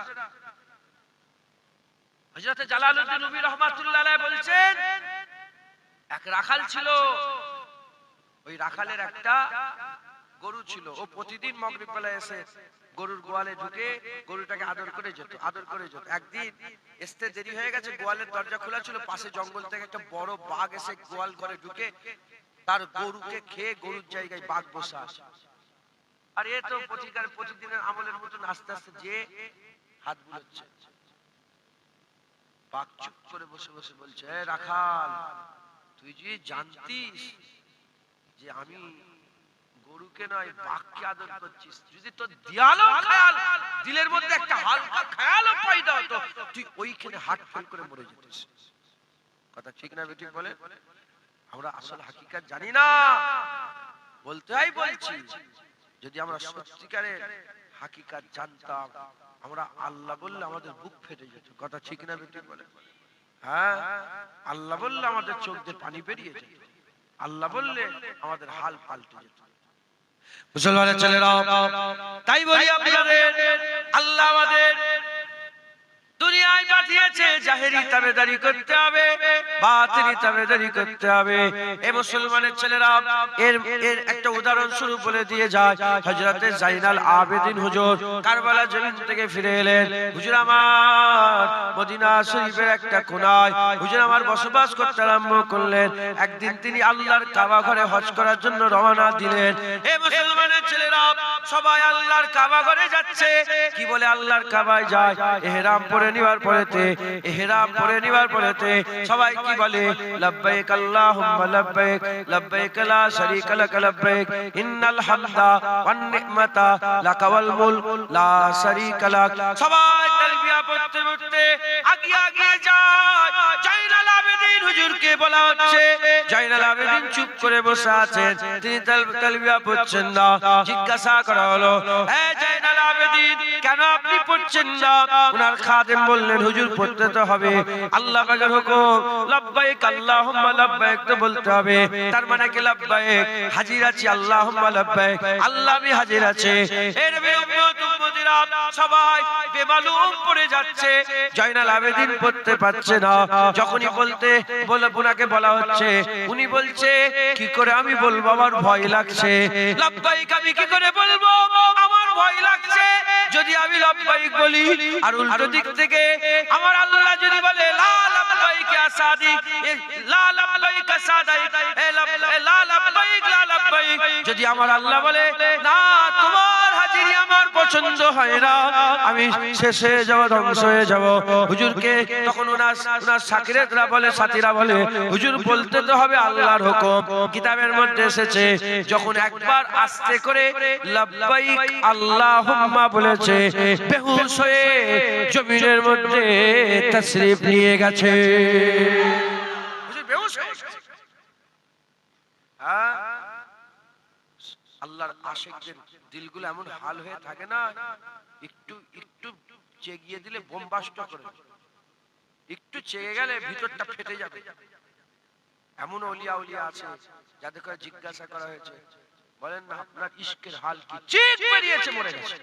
হযরত জালালউদ্দিন রুমি রাহমাতুল্লাহ আলাইহি বলছেন, এক রাখাল ছিল, ওই রাখালের একটা গরু ছিল। ও প্রতিদিন মাগরিব বেলায় এসে গরুর গোয়ালে ঢুকে গরুটাকে আদর করে যেত। একদিন আসতে দেরি হয়ে গেছে, গোয়ালের দরজা খোলা ছিল, পাশে জঙ্গল থেকে একটা বড় বাঘ এসে গোয়াল ঘরে ঢুকে তার গরুকে খেয়ে গরুর জায়গায় বাঘ বসে আসে। আর এ তো প্রতিদিনের আমলের মতন আস্তে আস্তে যে হাত বুলাচ্ছে। বাঘ চুপ করে বসে বসে বলছে, রাখাল, তুই যদি জানতিস যে আমি গরুকে নয় বাঘকে আদর করছিস, যদি তোর দিলের মধ্যে একটা হালকা খেয়ালও পয়দা হতো, তুই ওইখানে হার্ট ফেল করে মরে যেতিস। কথা ঠিক না বেঠিক বলে? আমরা আসল হাকিকত জানি না, বলতেই বলছি। যদি আমরা সত্যিকারের হাকিকত জানতাম, আমরা আল্লাহ বললে আমাদের বুক ফেটে যেত। কথা ঠিক না বেঠিক বলে? হ্যাঁ, আল্লাহ বললে আমাদের চোখ দিয়ে পানি বেরিয়ে যেত, আল্লাহ বললে আমাদের হাল পাল্টে যেত। মুসলমানের ছেলেরা, তাই বলি আপনাদের, আল্লাহ আমাদের দুনিয়ায় পাঠিয়েছে জাহেরি তাবেদারি করতে হবে, বাতিনি তাবেদারি করতে হবে। এই মুসলমানের ছেলেরা, এর একটা উদাহরণ স্বরূপ বলে দিয়ে যায়। হযরতে জাইনাল আবেদিন হুজুর কারবালা জমিন থেকে ফিরে এলেন। হুজুর আমার মদিনা শরীফের একটা কোণায় হুজুর আমার বসবাস করতে আরম্ভ করলেন। একদিন তিনি আল্লাহর কাবা ঘরে হজ করার জন্য রওনা দিলেন। এই মুসলমানের ছেলেরা, সবাই আল্লাহর কাবা ঘরে যাচ্ছে। কি বলে আল্লাহর কাবায় যায়? ইহরাম পরে নিবার পরেতে সবাই কি বলে? লব্বাইক আল্লাহুম্মা লব্বাইক, লব্বাইক লা শারীকা লাক লব্বাইক, ইন্নাল হামদা ওয়ান নি'মাতা লাকা ওয়াল মুলক লা শারীকা লাক। সবাই তালবিয়া পড়তে পড়তে আগিয়ে যায়। জাইনাল আবেদিন আবেদিন হুজুরকে বলা হচ্ছে জয়নাল আবেদিন চুপ করে বসে আছেন, তিনি তালবিয়া পড়ছেন না। জিজ্ঞাসা করা হলো, এই জয়নাল আবেদিন কেন আপনি পড়ছেন না? ওনার খাদেম বললেন, হুজুর পড়তে তো হবে, আল্লাহ পাকের হুকুম, লাব্বাইক আল্লাহুম্মা লাব্বাইক তো বলতে হবে। তার মানে কি লাব্বাইক হাজির আছি, আল্লাহুম্মা লাব্বাইক আল্লাহ আমি হাজির আছি। এর উম্মত উম্মতিরা সবাই বেমালুম পড়ে যাচ্ছে, জয়নাল আবেদিন পড়তে পারছে না। যখনই বলে ওনাকে বলা হচ্ছে, উনি বলছে কি করে আমি বলবো, আমার ভয় লাগছে। লাব্বাইক আমি কি করে বলবো, আমার ভয় লাগছে। যদি আমি লাব্বাইক বলি আর উল্টো দিক থেকে আমার আল্লাহ যদি বলে লা লাব্বাইক ইয়া সাদিক, লা লাব্বাইক সাদাইক, লা লাব্বাইক লা লাব্বাইক, যদি আমার আল্লাহ বলে না তোমার হাজিরি আমার পছন্দ হয় না, আমি শেষ হয়ে যাব, ধ্বংস হয়ে যাব। হুজুরকে তখন ওনার সাকিরেরা বলে, সাথীরা বলে, হুজুর বলতে তো হবে আল্লাহর হুকুম। কিতাবের মধ্যে এসেছে যখন একবার আস্তে করে লাব্বাইক আল্লাহুম্মা বলেছে, বেহুশ হয়ে জমিনের মধ্যে তাশরিফ নিয়ে গেছে। হুজুর বেহুশ হয়ে গেছে। আল্লাহর আশিকদের দিলগুলো এমন হাল হয়ে থাকে না, একটু একটু চেগিয়ে দিলে বোমবাস্ট করে, একটু চেয়ে গেলে ভিতরটা ফেটে যাবে। এমন ওলিয়া উলিয়া আছে যাদের করে জিজ্ঞাসা করা হয়েছে, বলেন না আপনার ইশকের হাল কি, চিৎ বেরিয়েছে, মরে গেছে।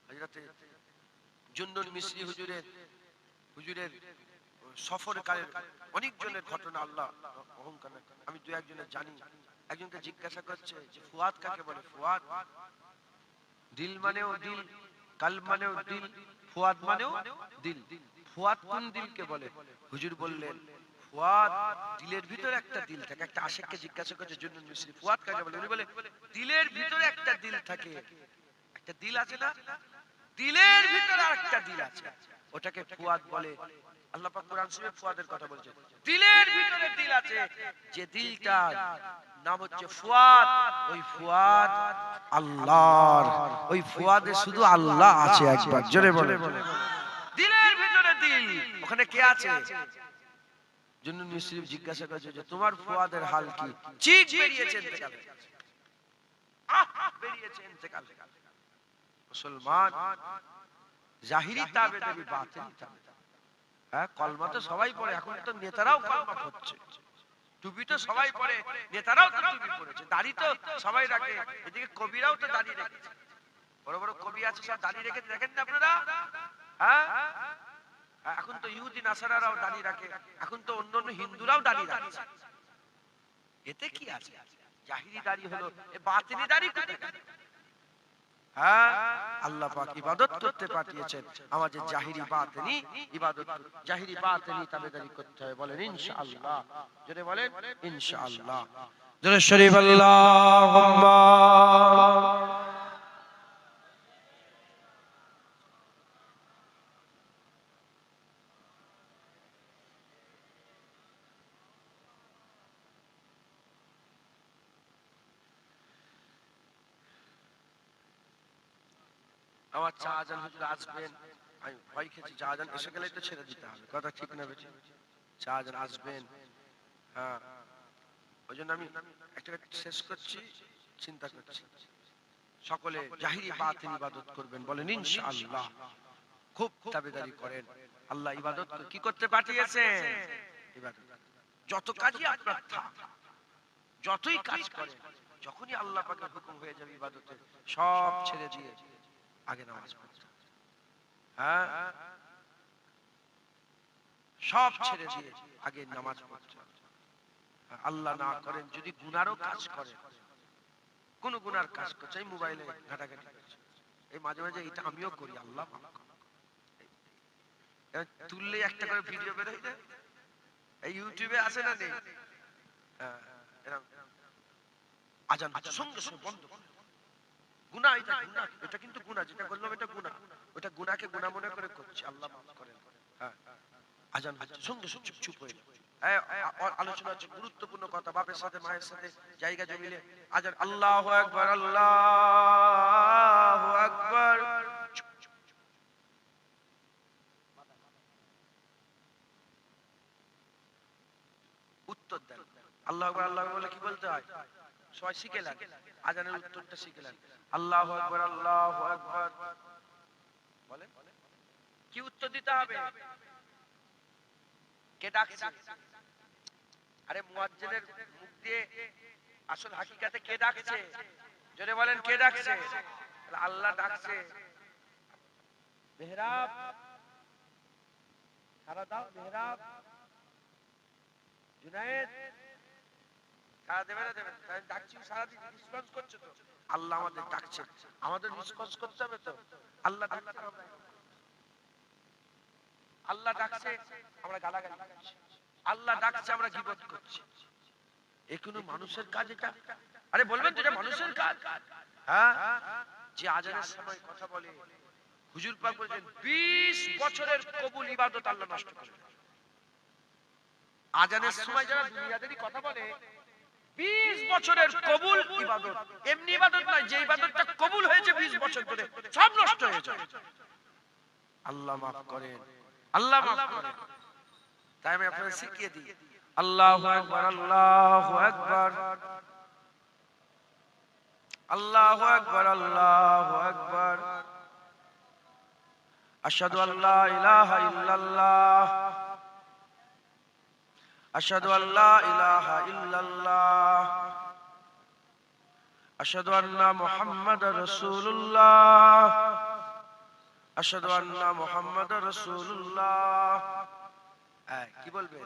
হযরতে জুন্নুন মিসরি হুজুরের সফরকালের অনেক জনের ঘটনা আল্লাহ অহংকার, আমি দু একজনের জানি। একজনকে জিজ্ঞাসা করছে যে ফুয়াদ কাকে বলে? ফুয়াদ দিল মানেও দিল, কালব মানেও দিল, ফুয়াদ মানেও দিল। ফুয়াদ কোন দিলকে বলে? হুজুর বললেন ফুয়াদ দিলের ভিতরে একটা দিল থাকে। একটা আশিককে জিজ্ঞাসা করছে জুন্নুন মিসরি, ফুয়াদ কাকে বলে? উনি বলে দিলের ভিতরে একটা দিল থাকে, একটা দিল আছে না, দিলের ভিতরে আরেকটা দিল আছে, ওটাকে ফুয়াদ বলে। আল্লাহ পাক কোরআন শরীফে ফুয়াদের কথা বলছেন, দিলের ভিতরে দিল আছে, যে দিলটা নাম হচ্ছে ফুয়াদ, ওই ফুয়াদ আল্লাহর, ওই ফুয়াদে শুধু আল্লাহ আছে। একবার জোরে বলে, দিলের ভিতরে দিল, ওখানে কে আছে? জুন্নুন মিসরি জিজ্ঞাসা করেছে যে তোমার ফুয়াদের হাল কি? চিক বেরিয়েছে ইন্তেকাল, বেরিয়েছে ইন্তেকাল। মুসলমান জাহিরি তাবেদারি, বাতিনি তাবেদারি। হ্যাঁ, কলমা তো সবাই পড়ে, এখন তো নেতারাও কলমা পড়ছে, টুপি তো সবাই পড়ে, নেতারাও তো টুপি পড়েছে, দাড়ি তো সবাই রাখে, এদিকে কবিরাও তো দাড়ি রেখেছে, বড় বড় কবি আছে সব দাড়ি রেখে, দেখেন না আপনারা? হ্যাঁ, এখন তো ইহুদি নাসারারাও দাড়ি রাখে, এখন তো অন্যান্য হিন্দুরাও দাড়ি রাখছে। এতে কি আছে? জাহিরি দাড়ি হলো, এ বাতিনি দাড়ি কোথায়? হ্যাঁ, আল্লাহ পাক ইবাদত করতে পাঠিয়েছেন, আমাদের জাহিরি বাতিনি ইবাদত, জাহিরি বাতিনি তাবেদারি করতে হয়। বলেন ইনশাআল্লাহ, জোরে বলেন ইনশাআল্লাহ, জোরে শরীফ আল্লাহুম্মা। আমার চাচান হুজুর আসবেন, আমি ভয় খেয়েছি, চাচান এসে গেলে তো ছেড়ে দিতে হবে, কথা ঠিক না বেশি? চাচান আসবেন, হ্যাঁ, ওই জন্য আমি একটা শেষ করছি, চিন্তা করছি সকলে জাহিরি বাতিনি ইবাদত করবেন। বলেন ইনশাআল্লাহ, খুব তাবেদারি করেন। আল্লাহ ইবাদত কি করতে পাঠিয়েছেন? ইবাদত। যত কাজই আপনার থাক, যতই কাজ করেন, যখনই আল্লাহ পাকের হুকুম হয়ে যাবে ইবাদতের, সব ছেড়ে দিয়ে আগে নামাজ পড়তে। হ্যাঁ, সব ছেড়ে দিয়ে আগে নামাজ পড়তে। আল্লাহ না করেন যদি গুনারও কাজ করেন, কোন গুনার কাজ করছে, এই মোবাইলে ঘাটাঘাটি করছে, এই মাঝে মাঝে এটা আমিও করি, আল্লাহ তুললে একটা করে ভিডিও বের হয়ে যায়, এই ইউটিউবে আসে না নেই, আজান সঙ্গে সঙ্গে বন্ধ, গুনাহ, এটা গুনাহ, এটা কিন্তু গুনাহ, যেটা করলাম এটা গুনাহ, ওটা গুনাহকে গুনাহ মনে করে করছি, আল্লাহ মাফ করেন। হ্যাঁ, আজান সঙ্গে সঙ্গে চুপ হয়ে যাবে। আলোচনা হচ্ছে গুরুত্বপূর্ণ কথা, বাপের সাথে মায়ের সাথে জায়গা জমিলে আজান, আল্লাহু আকবার, আল্লাহু আকবার, উত্তর দেন। আল্লাহু আকবার আল্লাহু আকবার বলে কি বলতে হয়? সবাই শিখে নেন, আজানের উত্তরটা শিখে নেন। আল্লাহু আকবার আল্লাহু আকবার বলেন, কি উত্তর দিতে হবে? কে ডাকছে? আরে মুয়াজ্জিনের মুখ দিয়ে আসল হাকিকাতে কে ডাকছে? জোরে বলেন কে ডাকছে? আল্লাহ ডাকছে। মেহরাব সারা দাও, মেহরাব জুনায়েদ সারা দেবে না দেবেন? তাই ডাকছি, সারা দিন রেসপন্স করছে তো। আল্লাহ আমাদের ডাকছে, আমাদের রেসপন্স করতে হবে তো। আল্লাহ ডাকছে, আল্লাহ ডাকছে আমরা গালাগালি করছি, আল্লাহ ডাকছে আমরা গীবত করছি। এ কোনো মানুষের কাজ এটা? আরে বলবেন তো এটা মানুষের কাজ? হ্যাঁ, যে আজানের সময় কথা বলে, হুজুর পাক বলেছেন 20 বছরের কবুল ইবাদত আল্লাহ নষ্ট করে দেয়। আজানের সময় যারা দুনিয়াদারি কথা বলে 20 বছরের কবুল ইবাদত, এমনি ইবাদত নয়, যে ইবাদতটা কবুল হয়েছে 20 বছর ধরে সব নষ্ট হয়ে যায়। আল্লাহ মাফ করেন, আল্লাহ মাফ করেন। তাই আমি আপনাদের শিখিয়ে দিই, আল্লাহু আকবার আল্লাহু আকবার আল্লাহু আকবার আল্লাহু আকবার আশহাদু আল্লা ইলাহা ইল্লাল্লাহ আশহাদু আল্লা ইলাহা ইল্লাল্লাহ আশহাদু আন্না মুহাম্মাদার রাসূলুল্লাহ আশহাদু আন্না মুহাম্মাদার রাসূলুল্লাহ। কি বলবেন?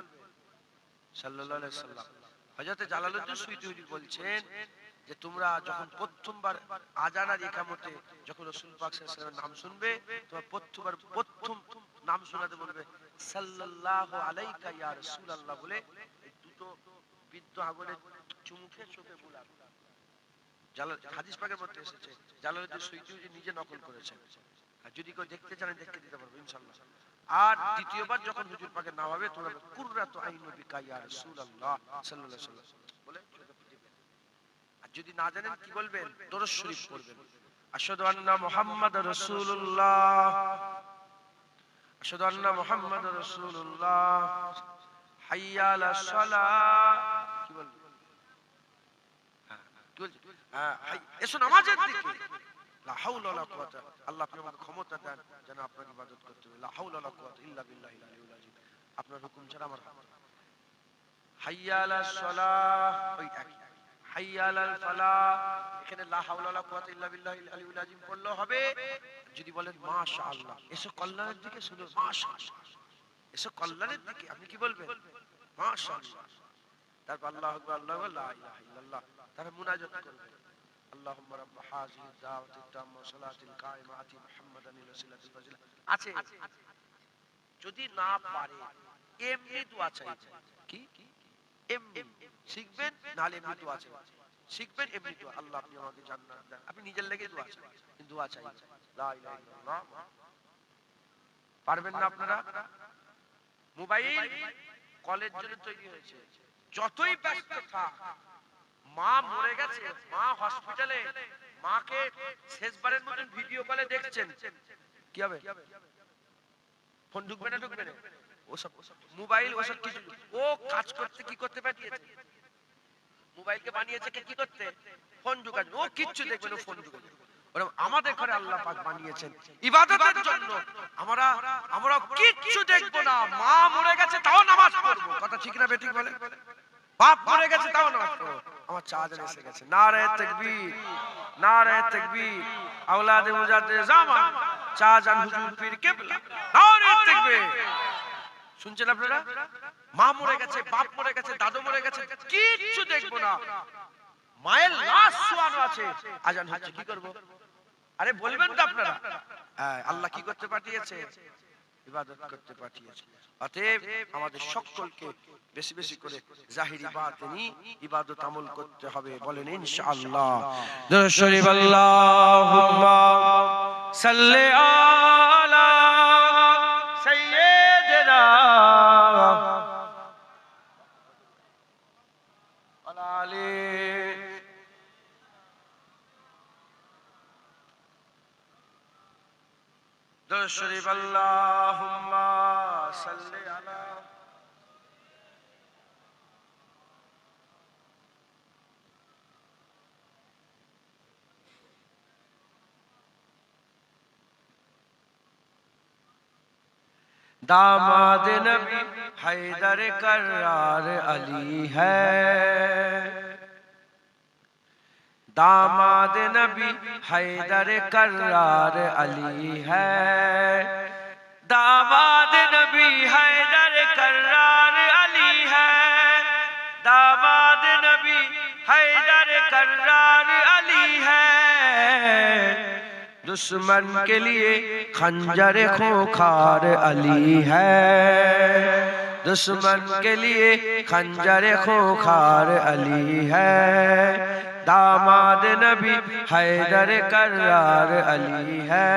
সাল্লাল্লাহু আলাইহি সাল্লাম। হযরত জালালউদ্দিন সুয়ুতী হুজুর বলছেন যে তোমরা যখন প্রথমবার আযান আর ইকামতে যখন রাসূল পাক সাল্লাল্লাহু আলাইহি ওয়াসাল্লামের নাম শুনবে, তোমরা প্রথম নাম শোনাতে বলবে সাল্লাল্লাহু আলাইকা ইয়া রাসূলুল্লাহ বলে এই দুটো বৃদ্ধ আগুনের চুমুকে চোখে বুলাবে। হাদিস পাকের মধ্যে এসেছে, জালালউদ্দিন সুয়ুতী হুজুর নিজে নকল করেছেন। আর যদি কেউ দেখতে চান দেখতে দিতে পারবো ইনশাআল্লাহ। আর দ্বিতীয়বার যখন হুজুর পাকের নাম হবে তোমরা কুররাতু আইনু বিকা ইয়া রাসূলুল্লাহ সাল্লাল্লাহু আলাইহি ওয়াসাল্লাম বলে চোখে দিবেন। আর যদি না জানেন কি বলবেন? দরুদ শরীফ পড়বেন, আশহাদু আন্না মুহাম্মাদার রাসূলুল্লাহ আশহাদু আন্না মুহাম্মাদার রাসূলুল্লাহ হাইয়া আলাস সালাহ। কি বলবেন? কি বলছেন? এসো নামাজের দিকে। লা হাওলা ওয়ালা কুওয়াতা, আল্লাহ আপনি আমাকে ক্ষমতা দেন যেন আপনার ইবাদত করতে পারি। লা হাওলা ওয়ালা কুওয়াতা ইল্লা বিল্লাহিল আলিয়্যিল আযীম। আপনার হুকুম ছাড়া আমার হাইয়া আলাস সালাহ, ওই একই হাইয়া আলাল ফালাহ। এখানে লা হাওলা ওয়ালা কুওয়াতা ইল্লা বিল্লাহিল আলিয়্যিল আযীম পড়লেও হবে। যদি বলেন মাশাআল্লাহ, এসো কল্যাণের দিকে, শুনো মাশাআল্লাহ, এসো কল্যাণের দিকে, আপনি কি বলবেন? মাশাআল্লাহ। তারপর আল্লাহু আকবার আল্লাহু আকবার লা ইলাহা ইল্লাল্লাহ। তারপর মুনাজাত করবেন, اللهم رب هذه الدعوة التامة والصلاة القائمة آت محمدا الوسيلة والفضيلة। আছে, যদি না পারে এমনি দোয়া চাইবেন। কি এমনি শিখবেন, নালে এমনি দোয়া চাইবেন। শিখবেন এমনি দোয়া, আল্লাহ আপনি আমাকে জান্নাত দেন, আপনি নিজের লেগে দোয়া চাইবেন, কিন্তু দোয়া চাইবেন লা ইলাহা ইল্লাল্লাহ। পারবেন না আপনারা? মোবাইল কলের জন্য তৈরি হয়েছে, যতই ব্যস্ত থাক, মা মরে গেছে, মা হসপিটালে, মাকে শেষবারের মতন ভিডিও কলে দেখছেন, কি হবে? ফোন ঢুকবে না ঢুকবে না? ওসব মোবাইল ওসব কিছু, ও কাজ করতে কি করতে পাঠিয়েছে, মোবাইলকে বানিয়েছে কি করতে? ফোন ঢুকানো। ও কিচ্ছু দেখবে না, ফোন ঢুকানো। আমাদের ঘরে আল্লাহ পাক বানিয়েছেন ইবাদতের জন্য। আমরা কিচ্ছু দেখবো না, মা মরে গেছে তাও নামাজ পড়বো। কথা ঠিক না বেঠিক বলে? বাপ মরে গেছে তাও নামাজ পড়বো। আমার চাচা এসে গেছে, নারে তাকবীর নারে তাকবীর, আওলাদে মুজাদ্দিদ জামান চাচান হুজুর পীর কিবলা, নারে তাকবীর। শুনছেন আপনারা? মা মরে গেছে, বাপ মরে গেছে, দাদু মরে গেছে, কিচ্ছু দেখবো না। মায়ের লাশ শোয়ানো আছে, আজান হচ্ছে, কি করব? আরে বলবেন তো আপনারা? আল্লাহ কি করতে পাঠিয়েছে? ইবাদত করতে পাঠিয়েছে। অতএব আমাদের সকলকে বেশি বেশি করে জাহিরি বাতিনি ইবাদত আমল করতে হবে। বলেন ইনশাআল্লাহ। দরুদ শরীফ আল্লাহুম্মা সাল্লি আলা সাইয়্যিদিনা ওয়া আলি। দরুদ শরীফ আল্লাহুম্মা সাল্লি আলা दामाद नबी हैदर कर्रार अली है, दामाद नबी हैदर कर्रार अली है, दामाद नबी हैदर कर्रार अली है, दामाद नबी हैदर कर्रार अली है। दुश्मन के लिए खंजर खूंखार अली है, दुश्मन के लिए खंजर खूंखार अली है, दामाद नबी हैदर कर्रार अली है।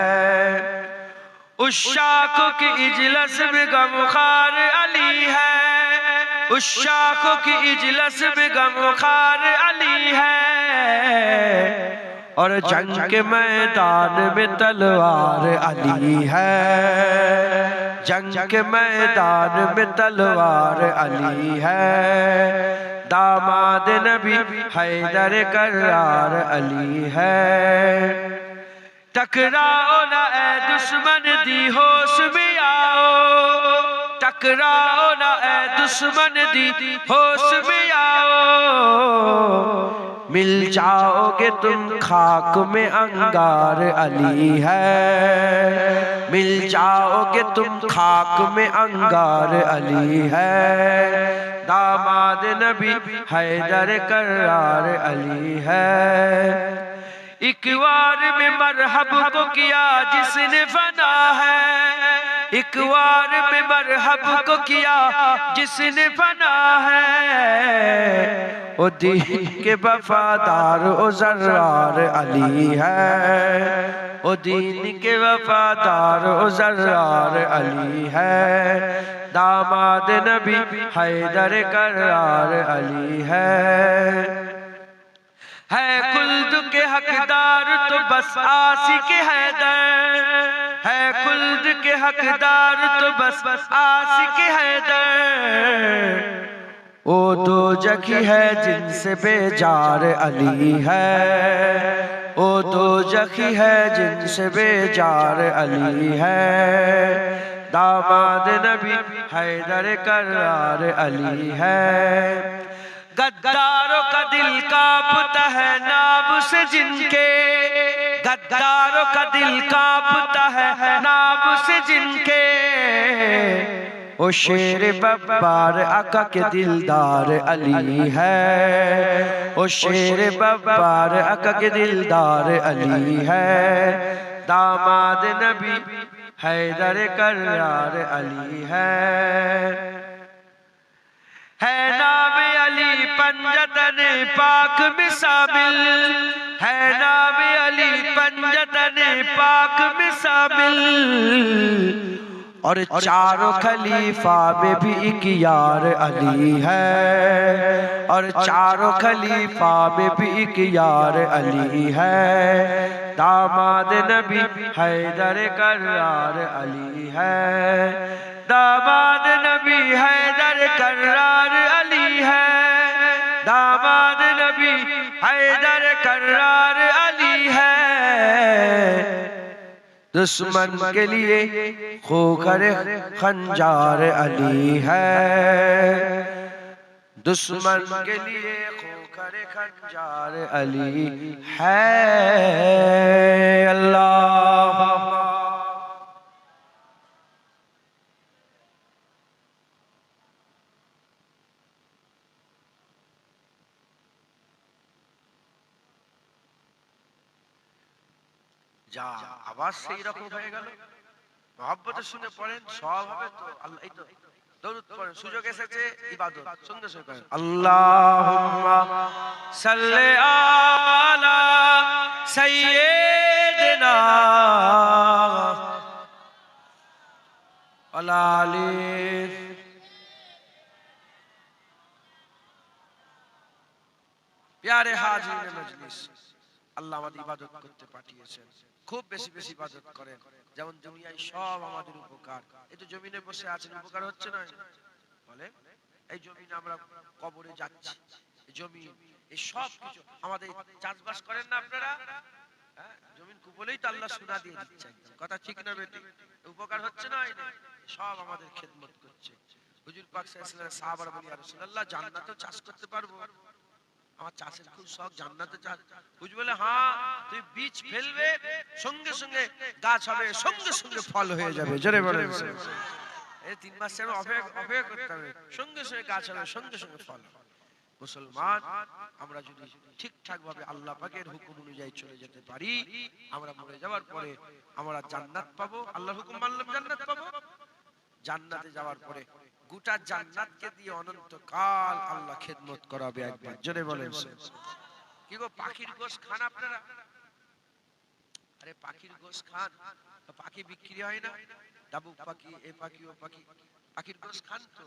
उश्शाक़ों की इजलस में गमखार अली है, उश्शाक़ों की इजलस में गमखार अली है, और जंग के मैदान में तलवार अली है, जंग के मैदान में तलवार अली है, दामाद नबी हैदर कर्रार अली है। टकराओ ना ए दुश्मन दी होश में आओ, टकराओ ना ए दुश्मन दी होश में आओ, मिल जाओगे तुम खाक में अंगार अली है, मिल जाओगे तुम खाक में अंगार अली है, दामाद नबी हैदर कर्रार अली है। एक बार में मरहब को किया जिसने फना है, एक बार में मरहब को किया जिसने फना है, ओ दीन के वफादार ओ ज़र्रार अली है, ओ दीन के वफादार ओ ज़र्रार अली है, दामाद नबी हैदर कर्रार अली है। खुल्द के हकदार तो बस आशिक हैदर, है खुल्द के हकदार तो बस आशिक हैदर, ओ दो जखी है जिनसे बेजार अली है, ओ दो जखी है जिनसे बेजार अली है, दामाद नबी हैदर कर्रार अली है। गद्दारों का दिल कांपता है नाम से जिनके, गद्दारों का दिल कांपता है नाम से जिनके, ओ शेर बब्बार आका के दिलदार अली है, ओ शेर बब्बार आका के दिलदार अली है, दामाद नबी हैदर कर्रार अली है। नाम अली पंजतन पाक में शामिल, है नाम अली पंजतन पाक में शामिल, और चारों खलीफा में भी एक यार अली है, और चारों खलीफा में भी एक यार अली है, दामाद नबी हैदर कर्रार अली है, दामाद नबी हैदर कर्रार अली है, दामाद नबी हैदर कर्रार अली है। दुश्मन के लिए खोखर खंजार अली है, दुश्मन के लिए खोखर खंजार अली है। अल्लाह যা আওয়াজ সেই রকম হয়ে গেল, মহব্বতে শুনে পড়েন সব হবে তো। আল্লাহ এই তো দরুদ পড়েন, সুযোগ এসেছে ইবাদত সঙ্গে সঙ্গে করেন। আল্লাহুম্মা সাল্লি আলা সাইয়্যিদিনা ওয়া আলি। প্যারে হাজিরিন মজলিস, আল্লাহ আমাদের ইবাদত করতে পাঠিয়েছেন, খুব বেশি বেশি ইবাদত করেন, যেমন দুনিয়ায় সব আমাদের উপকার। এই তো জমিনে বসে আছেন, উপকার হচ্ছে না? বলে এই জমিনে আমরা কবরে যাচ্ছি, এই জমি এই সব কিছু আমাদের চাষবাস করেন না আপনারা? হ্যাঁ, জমিন কুপলেই তো আল্লাহ সোনা দিয়ে দিচ্ছে একদম। কথা ঠিক না বেটি? উপকার হচ্ছে না? সব আমাদের খেদমত করছে। হুজুর পাক সাল্লাল্লাহু আলাইহি ওয়াসাল্লাম সাহাবারা বলি, ইয়া রাসূলুল্লাহ, জান্নাতেও চাষ করতে পারবো? আমার চাষের খুব শখ, জান্নাতে চাষ। হুজুর বলে, হ্যাঁ, তুই বীজ ফেলবে, সঙ্গে সঙ্গে গাছ হবে, সঙ্গে সঙ্গে ফল হয়ে যাবে। জোরে বলে এই 3 মাসের অপেক্ষা করতে হবে, সঙ্গে সঙ্গে গাছ হবে, সঙ্গে সঙ্গে ফল হবে। মুসলমান, আমরা যদি ঠিকঠাক ভাবে আল্লাহ পাকের হুকুম অনুযায়ী চলে যেতে পারি, আমরা মরে যাওয়ার পরে আমরা জান্নাত পাবো। আল্লাহর হুকুম মানলাম, জান্নাত পাবো। জান্নাতে যাওয়ার পরে গোটা জান্নাতকে দিয়ে অনন্তকাল আল্লাহ খেদমত করাবে। একবার জোরে বলেন। কি গো, পাখির গোশ খান আপনারা? আরে পাখির গোশ খান, পাখি বিক্রি হয় না? ডাবুক পাখি, এ পাখি, ও পাখি, পাখির গোশ খান তো?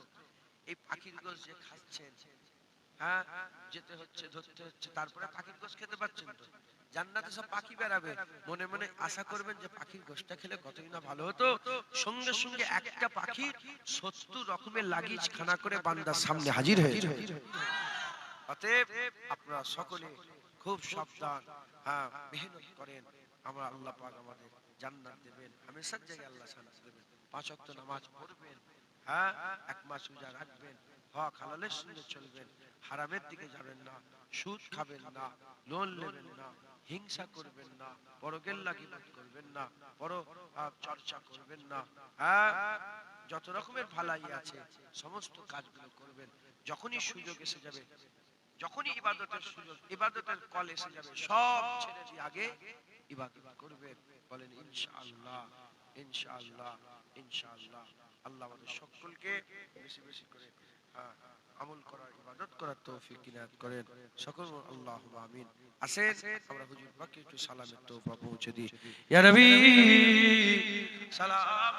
এই পাখির গোশ যে খাচ্ছেন, হ্যাঁ, যেতে হচ্ছে, ধরতে হচ্ছে, তারপরে পাখির গোশ খেতে পাচ্ছেন তো? জান্নাতে সব পাখি বেরাবে, মনে মনে আশা করবেন যে পাখির গোশটা খেলে কতই না ভালো হতো। সঙ্গে সঙ্গে একটা পাখি 70 রকমের লাগিজ খানা করে বান্দার সামনে হাজির হয়ে যায়। অতএব আপনারা সকলে খুব সাবধান, হ্যাঁ, মেহনত করেন। আমরা আল্লাহ পাক আমাদের জান্নাত দেবেন, হামেশার জায়গায় আল্লাহ শান্তি দেবেন। 5 ওয়াক্ত নামাজ পড়বেন, হ্যাঁ, 1 মাস রোজা রাখবেন, হক হালালের সঙ্গে চলবেন, হারামের দিকে যাবেন না, সুদ খাবেন না, লোন নেবেন না, হিংসা করবেন না, পরগেল্লা গীবত করবেন না, পর চর্চা করবেন না, হ্যাঁ, যত রকমের ভালাই আছে সমস্ত কাজগুলো করবেন। যখনই সুযোগ এসে যাবে, যখনই ইবাদতের সুযোগ, ইবাদতের কল এসে যাবে, সব ছেড়ে দিয়ে আগে ইবাদত করবেন। বলেন ইনশাআল্লাহ, ইনশাআল্লাহ, ইনশাআল্লাহ। আল্লাহ আমাদের সকলকে বেশি বেশি করে আমল করার, ইবাদত করার তৌফিক ইনায়াত করেন সকল। আল্লাহুম্মা আমিন। আসেন আমরা হুজুর পাককে একটু সালামের তোহফা পৌঁছে দিই। ইয়া নবী সালাম।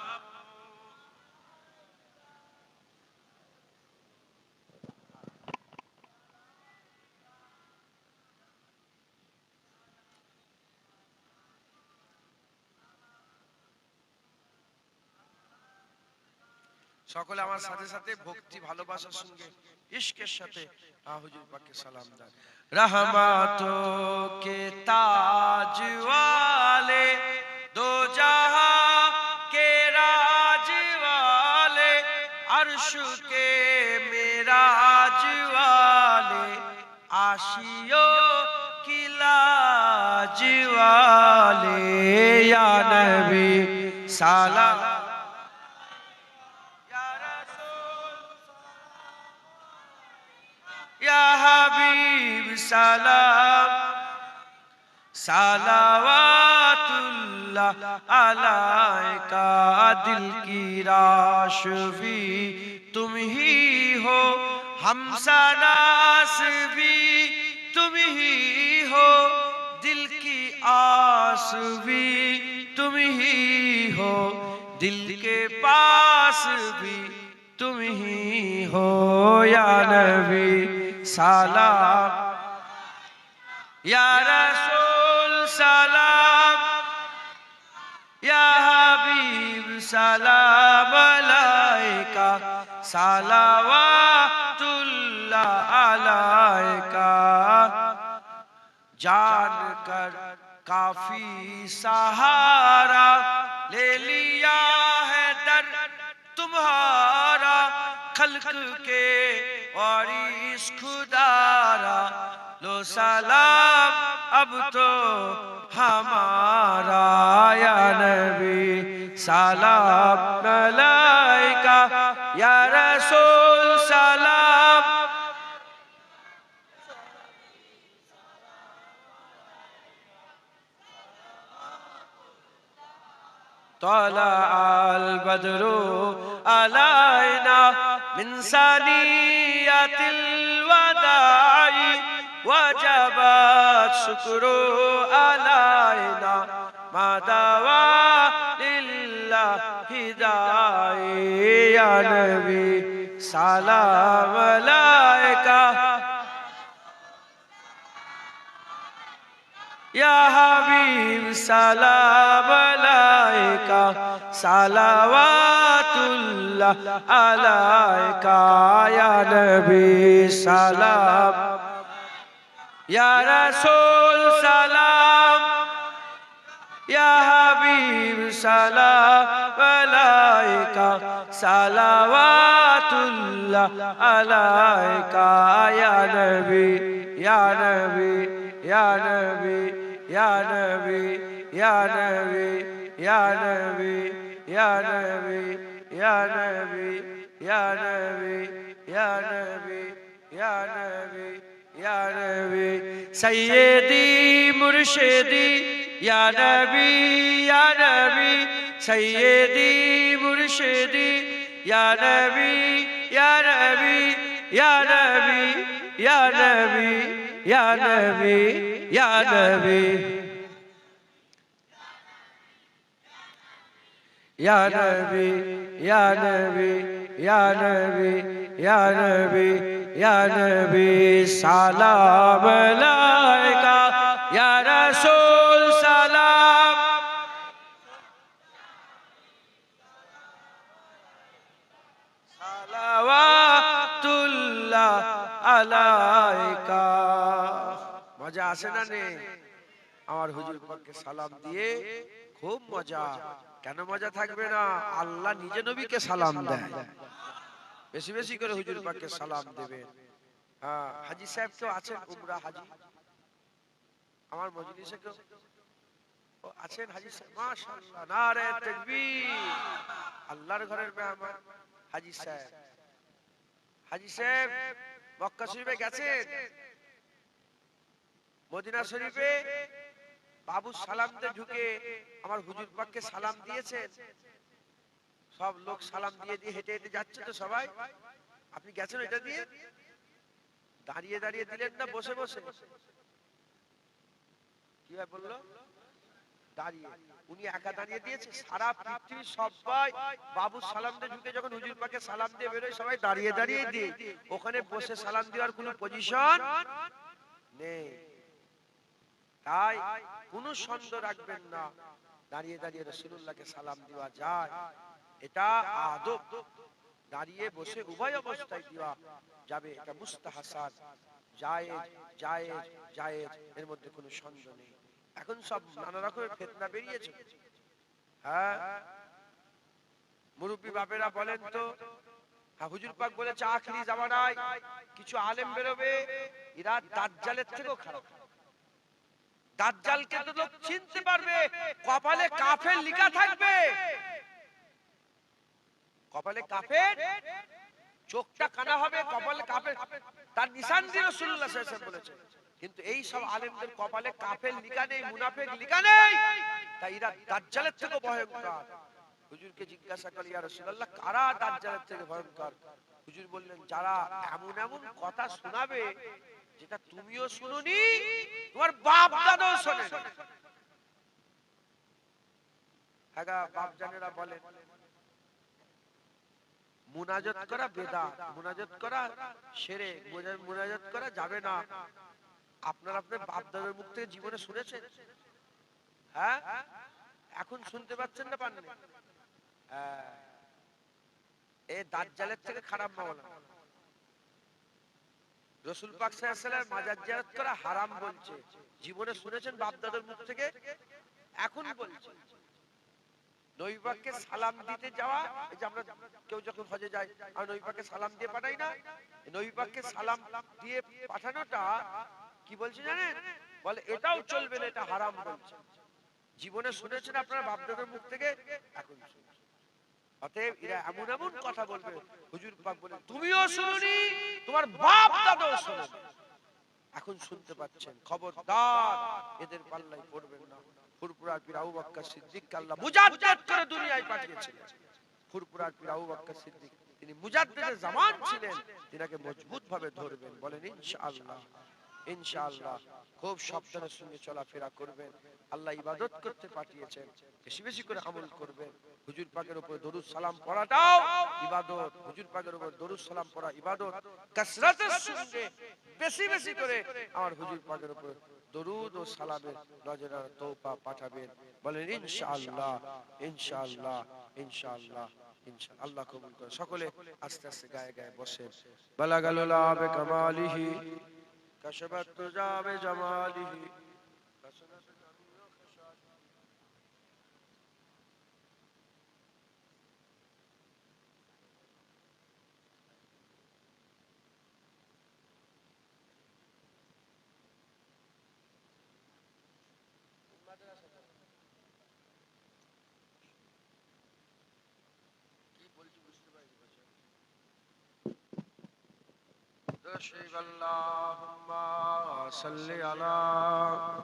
সকলে আমার সাথে সাথে ভক্তি ভালোবাসার সঙ্গে ইশকের সাথে হুজুর পাককে সালাম দেন। रहमतों के ताज वाले, दो जहां के राज वाले, अर्श के मेराज वाले, आशियों की लाज वाले, या नबी सलाम, या हबीब सलाम, सलावातुल्लाह अलैका। दिल की राशफी तुम ही हो, हमसनास भी तुम ही हो, दिल की आस भी तुम ही हो, दिल के पास भी तुम ही हो, या नबी सलाम, या रसूल सलाम, या हबीब सलाम अलैका, सलावातुल्लाह अलैका। जान कर काफी सहारा ले लिया है दर तुम्हारा, खल्क के वारिस खुदारा, लो सलाम अब तो हमारा, या नबी सलाम अलैका, या रसूल सलाम, طلع البدر علينا من ثنيات الوداع، وجب الشكر علينا ما دعا لله داعي، يا نبي سلام عليك، या हबीब सलाम अलैका, सलावातुल्लाह अलैका, या नबी सलाम, या रसूल सलाम, ইয়া হাবিব সালাম আলাইকা সালাওয়াতুল্লাহ আলাইকা ইয়া নবী ইয়া নবী ইয়া নবী ইয়া নবী ইয়া নবী ইয়া নবী ইয়া নবী ইয়া নবী ইয়া নবী ইয়া নবী ইয়া নবী ইয়া নবী সাইয়্যিদি মুরশিদি ইয়া নবী ইয়া নবী সাইয়্যিদি মুরশিদি ইয়া নবী ইয়া নবী ইয়া নবী ইয়া নবী ইয়া নবী ইয়া নবী ইয়া নবী ইয়া নবী ইয়া নবী ইয়া নবী ইয়া নবী সালাম আলাইকা ইয়া রাসূল সালাম সালাওয়াতুল্লাহ আলাইকা। মজা আসে না নে? আমার হুজুর পাককে সালাম দিয়ে খুব মজা। কেন মজা থাকবে না? আল্লাহ নিজে নবীকে সালাম দেয়। বেশি বেশি করে হুজুর পাককে সালাম দেবেন। হ্যাঁ, হাজী সাহেব কেউ আছেন? উমরা হাজী আমার মজলিসে কেউ আছেন? হাজী সাহেব মাশাআল্লাহ, নারে তাকবীর। আল্লাহর ঘরের মেহমান হাজী সাহেব। হাজী সাহেব মক্কা শরীফে গেছেন? মদিনা শরীফে বাবু সালাম দিয়ে ঢুকে আমার হুজুর পাককে সালাম দিয়েছেন। সব লোক সালাম দিয়ে দিয়ে হেঁটে হেঁটে যাচ্ছে তো সবাই। আপনি গেছেন এটা দিয়ে? দাঁড়িয়ে দাঁড়িয়ে দিলেন না বসে বসে? কি ভাই বললো? দাঁড়িয়ে। উনি একা দাঁড়িয়ে দিয়েছে? সারা পৃথিবীর সবাই বাবু সালাম দিয়ে ঢুকে যখন হুজুর পাকে সালাম দিয়ে বেরোয় সবাই দাঁড়িয়ে দাঁড়িয়ে দিয়ে, ওখানে বসে সালাম দেওয়ার কোনো পজিশন নেই। তাই কোনো সন্দেহ রাখবেন না, দাঁড়িয়ে দাঁড়িয়ে রাসূলুল্লাহকে সালাম দেওয়া যায়। এটা আদব। দাঁড়িয়ে বসে উভয় অবস্থায় দেওয়া যাবে। এটা মুস্তাহাসান, জায়েজ জায়েজ জায়েজ, এর মধ্যে কোনো সন্দেহ নেই। এখন সব নানা রকমের ফিতনা বেরিয়েছে। হ্যাঁ, মুরব্বী বাপেরা বলেন তো, হ্যাঁ হুজুর পাক বলেছে আখিরি জামানায় কিছু আলেম বেরোবে, এরা দাজ্জালের থেকেও খারাপ। দাজ্জালকে তো লোক চিনতে পারবে, কপালে কাফের লেখা থাকবে। কপালে কাফের, চোখটা কানা হবে, কপালে কাফের, তার নিশান দিয়ে রাসূলুল্লাহ সাল্লাল্লাহু আলাইহি ওয়াসাল্লাম বলেছেন। কিন্তু এই সব আলেমদের কপালে কাফের লেখা নেই, মুনাফিক লেখা নেই, তাই এরা দাজ্জালের থেকে ভয়ঙ্কর। হুজুরকে জিজ্ঞাসা করে, ইয়া রাসূলুল্লাহ কারা দাজ্জালের থেকে ভয়ঙ্কর? হুজুর বললেন, যারা এমন এমন কথা শোনাবে যেটা তুমিও শুনোনি, তোমার বাপ দাদাও শোনেনি। হ্যাঁ বাপ জানেরা বলেন মুনাজাত করা বেদাত, মুনাজাত করা শিরক, মুনাজাত করা যাবে না। আপনার আপনার বাপ দাদার মুখ থেকে জীবনে শুনেছেন? হ্যাঁ, এখন শুনতে পাচ্ছেন না? পাননি? এই দাজ্জালের থেকে খারাপ মাওলানা। রাসূল পাক সাল্লাল্লাহু আলাইহি ওয়াসাল্লাম মাজার জিয়ারত করা হারাম বলছে, জীবনে শুনেছেন বাপ দাদার মুখ থেকে? এখন বলছে নবী পাককে সালাম দিতে যাওয়া, এই যে আমরা কেউ যখন হজে যায় আর নবী পাককে সালাম দিয়ে পাঠাই না, নবী পাককে সালাম দিয়ে পাঠানোটা কি বলছে জানেন? বলে এটাও চলবে না, এটা হারাম বলছে। জীবনে শুনেছেন আপনারা বাপ দাদার মুখ থেকে? এখন শুনছেন। অতএব এরা এমন এমন কথা বলবে, হুজুর পাক বলেন তুমিও শুনোনি, তোমার বাপ দাদাও শোনেনি, এখন শুনতে পাচ্ছেন। খবরদার এদের পাল্লায় পড়বেন না। ফুরফুরার পীর আবু বকর সিদ্দিককে আল্লাহ মুজাদ্দিদ করে দুনিয়ায় পাঠিয়েছিলেন। ফুরফুরার পীর আবু বকর সিদ্দিক তিনি মুজাদ্দিদের জামান ছিলেন, তিনাকে মজবুত ভাবে ধরবেন। বলেন ইনশাআল্লাহ। ইনশাআল্লাহ খুব সাবধানের সঙ্গে চলাফেরা করবেন। আল্লাহ ইবাদত করতে পাঠিয়েছেন, বেশি বেশি করে আমল করবেন। হুজুর পাকের উপর দরুদ সালাম পড়াটাও ইবাদত। হুজুর পাকের উপর দরুদ সালাম পড়া ইবাদত। কাসরাতের সঙ্গে বেশি বেশি করে আমার হুজুর পাকের উপর দরুদ ও সালামের নজর আর তওবা পাঠাবেন। বলেন ইনশাআল্লাহ ইনশাআল্লাহ ইনশাআল্লাহ ইনশাআল্লাহ। আল্লাহ কবুল করে। সকলে আস্তে আস্তে গায়ে গায়ে বসেন। বালাগালুল আবে কামালিহি كشفت تجا بجماله شريف اللهم صل على